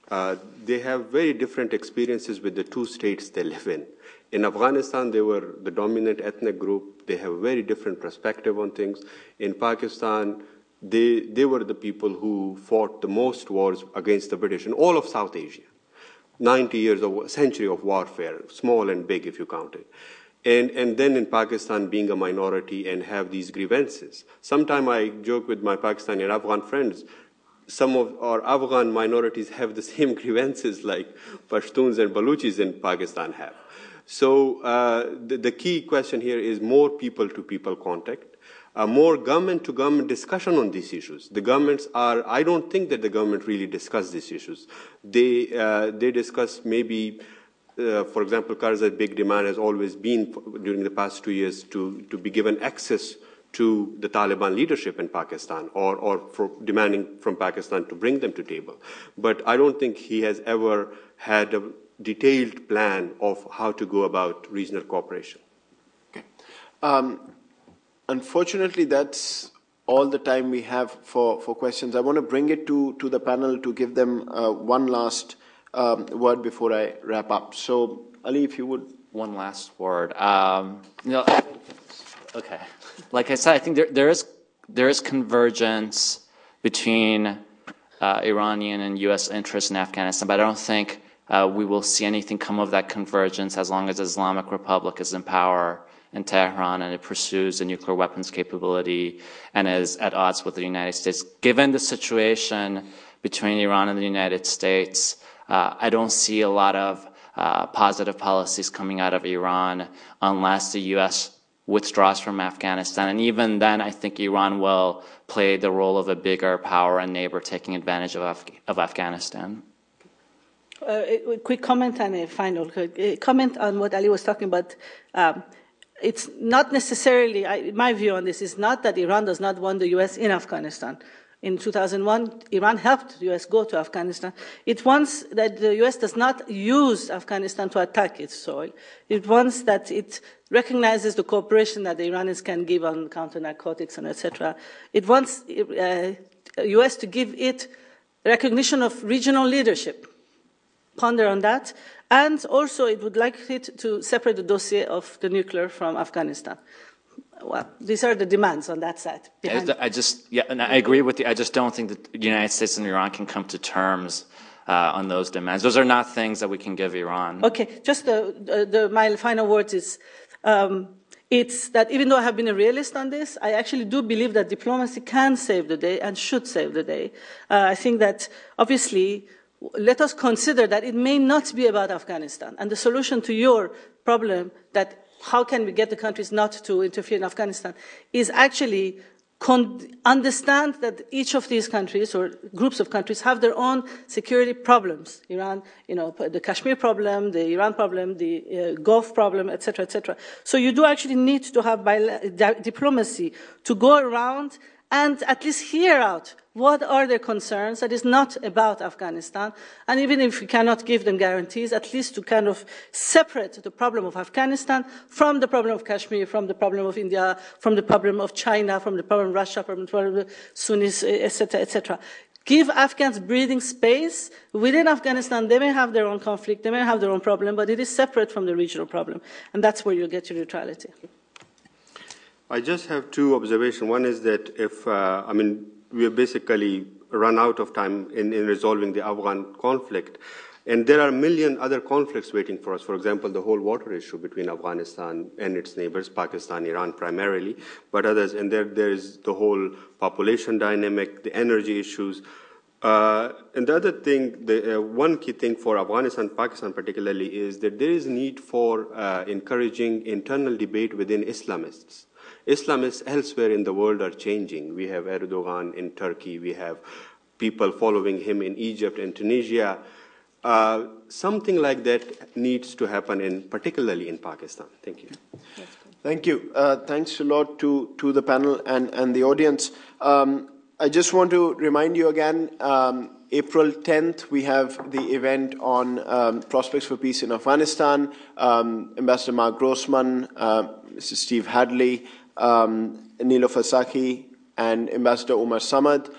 They have very different experiences with the two states they live in. In Afghanistan, they were the dominant ethnic group. They have a very different perspective on things. In Pakistan, they were the people who fought the most wars against the British in all of South Asia. 90 years of a century of warfare, small and big if you count it. And then in Pakistan, being a minority and have these grievances. Sometimes I joke with my Pakistani and Afghan friends, some of our Afghan minorities have the same grievances like Pashtuns and Baluchis in Pakistan have. So the key question here is more people-to-people contact, more government-to-government discussion on these issues. The governments I don't think that the government really discuss these issues. They discuss maybe for example, Karzai's big demand has always been, during the past 2 years, to be given access to the Taliban leadership in Pakistan, or for demanding from Pakistan to bring them to table. But I don't think he has ever had a detailed plan of how to go about regional cooperation. Okay. Unfortunately, that's all the time we have for questions. I want to bring it to the panel to give them one last word before I wrap up. So, Ali, if you would. One last word. Okay. Like I said, I think there is convergence between Iranian and U.S. interests in Afghanistan, but I don't think we will see anything come of that convergence as long as the Islamic Republic is in power in Tehran and it pursues a nuclear weapons capability and is at odds with the United States. Given the situation between Iran and the United States, I don't see a lot of positive policies coming out of Iran unless the U.S. withdraws from Afghanistan. And even then, I think Iran will play the role of a bigger power and neighbor taking advantage of Afghanistan. A quick comment and a final comment on what Ali was talking about. It's not necessarily, my view on this is not that Iran does not want the U.S. in Afghanistan. In 2001, Iran helped the U.S. go to Afghanistan. It wants that the U.S. does not use Afghanistan to attack its soil. It wants that it recognizes the cooperation that the Iranians can give on counter-narcotics and etc. It wants the U.S. to give it recognition of regional leadership. Ponder on that. And also it would like it to separate the dossier of the nuclear from Afghanistan. Well, these are the demands on that side. And I agree with you. I just don't think that the United States and Iran can come to terms on those demands. Those are not things that we can give Iran. Okay, just my final words is, it's that even though I have been a realist on this, I actually do believe that diplomacy can save the day and should save the day. I think that, obviously, let us consider that it may not be about Afghanistan. And the solution to your problem, that how can we get the countries not to interfere in Afghanistan, is actually understand that each of these countries or groups of countries have their own security problems. Iran, the Kashmir problem, the Iran problem, the Gulf problem, etc., etc. So you do actually need to have diplomacy to go around and at least hear out what are their concerns that is not about Afghanistan. And even if we cannot give them guarantees, at least to kind of separate the problem of Afghanistan from the problem of Kashmir, from the problem of India, from the problem of China, from the problem of Russia, from the problem of Sunnis, etc., etc. Give Afghans breathing space. Within Afghanistan, they may have their own conflict, they may have their own problem, but it is separate from the regional problem. And that's where you get your neutrality. I just have two observations. One is that if, we have basically run out of time in resolving the Afghan conflict. And there are a million other conflicts waiting for us. For example, the whole water issue between Afghanistan and its neighbors, Pakistan, Iran primarily, but others. And there is the whole population dynamic, the energy issues. And the other thing, one key thing for Afghanistan, Pakistan particularly, is that there is need for encouraging internal debate within Islamists. Islamists elsewhere in the world are changing. We have Erdogan in Turkey. We have people following him in Egypt and Tunisia. Something like that needs to happen, particularly in Pakistan. Thank you. Thank you. Thanks a lot to the panel and the audience. I just want to remind you again, April 10th, we have the event on prospects for peace in Afghanistan. Ambassador Mark Grossman, Mr. Steve Hadley, Niloufar Saki, and Ambassador Omar Samad.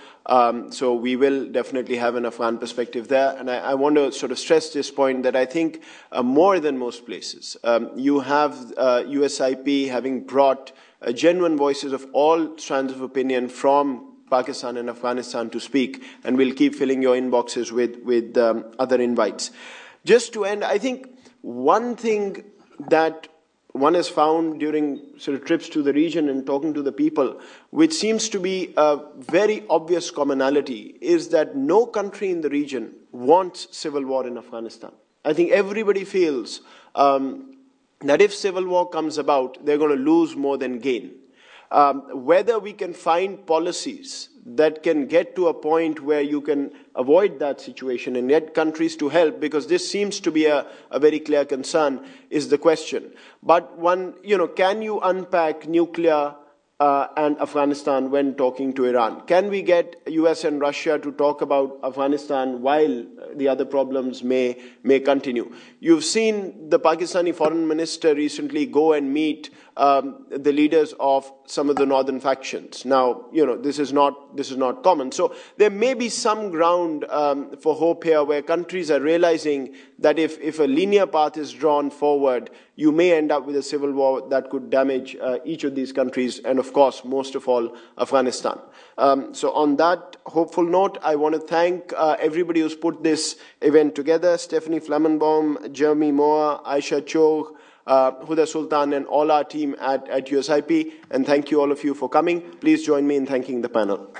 So we will definitely have an Afghan perspective there. And I want to sort of stress this point that I think more than most places, you have USIP having brought genuine voices of all strands of opinion from Pakistan and Afghanistan to speak, and we'll keep filling your inboxes with other invites. Just to end, I think one thing that one has found during sort of trips to the region and talking to the people, which seems to be a very obvious commonality, is that no country in the region wants civil war in Afghanistan. I think everybody feels that if civil war comes about, they're going to lose more than gain. whether we can find policies that can get to a point where you can avoid that situation and get countries to help, because this seems to be a very clear concern, is the question. But one, can you unpack nuclear and Afghanistan when talking to Iran? Can we get US and Russia to talk about Afghanistan while the other problems may continue? You've seen the Pakistani foreign minister recently go and meet the leaders of some of the northern factions. Now, this is not common. So there may be some ground for hope here, where countries are realizing that if a linear path is drawn forward, you may end up with a civil war that could damage each of these countries, and of course, most of all, Afghanistan. So on that hopeful note, I want to thank everybody who's put this event together: Stephanie Flammenbaum, Jeremy Moore, Aisha Chog, Huda Sultan, and all our team at USIP. And thank you, all of you, for coming. Please join me in thanking the panel.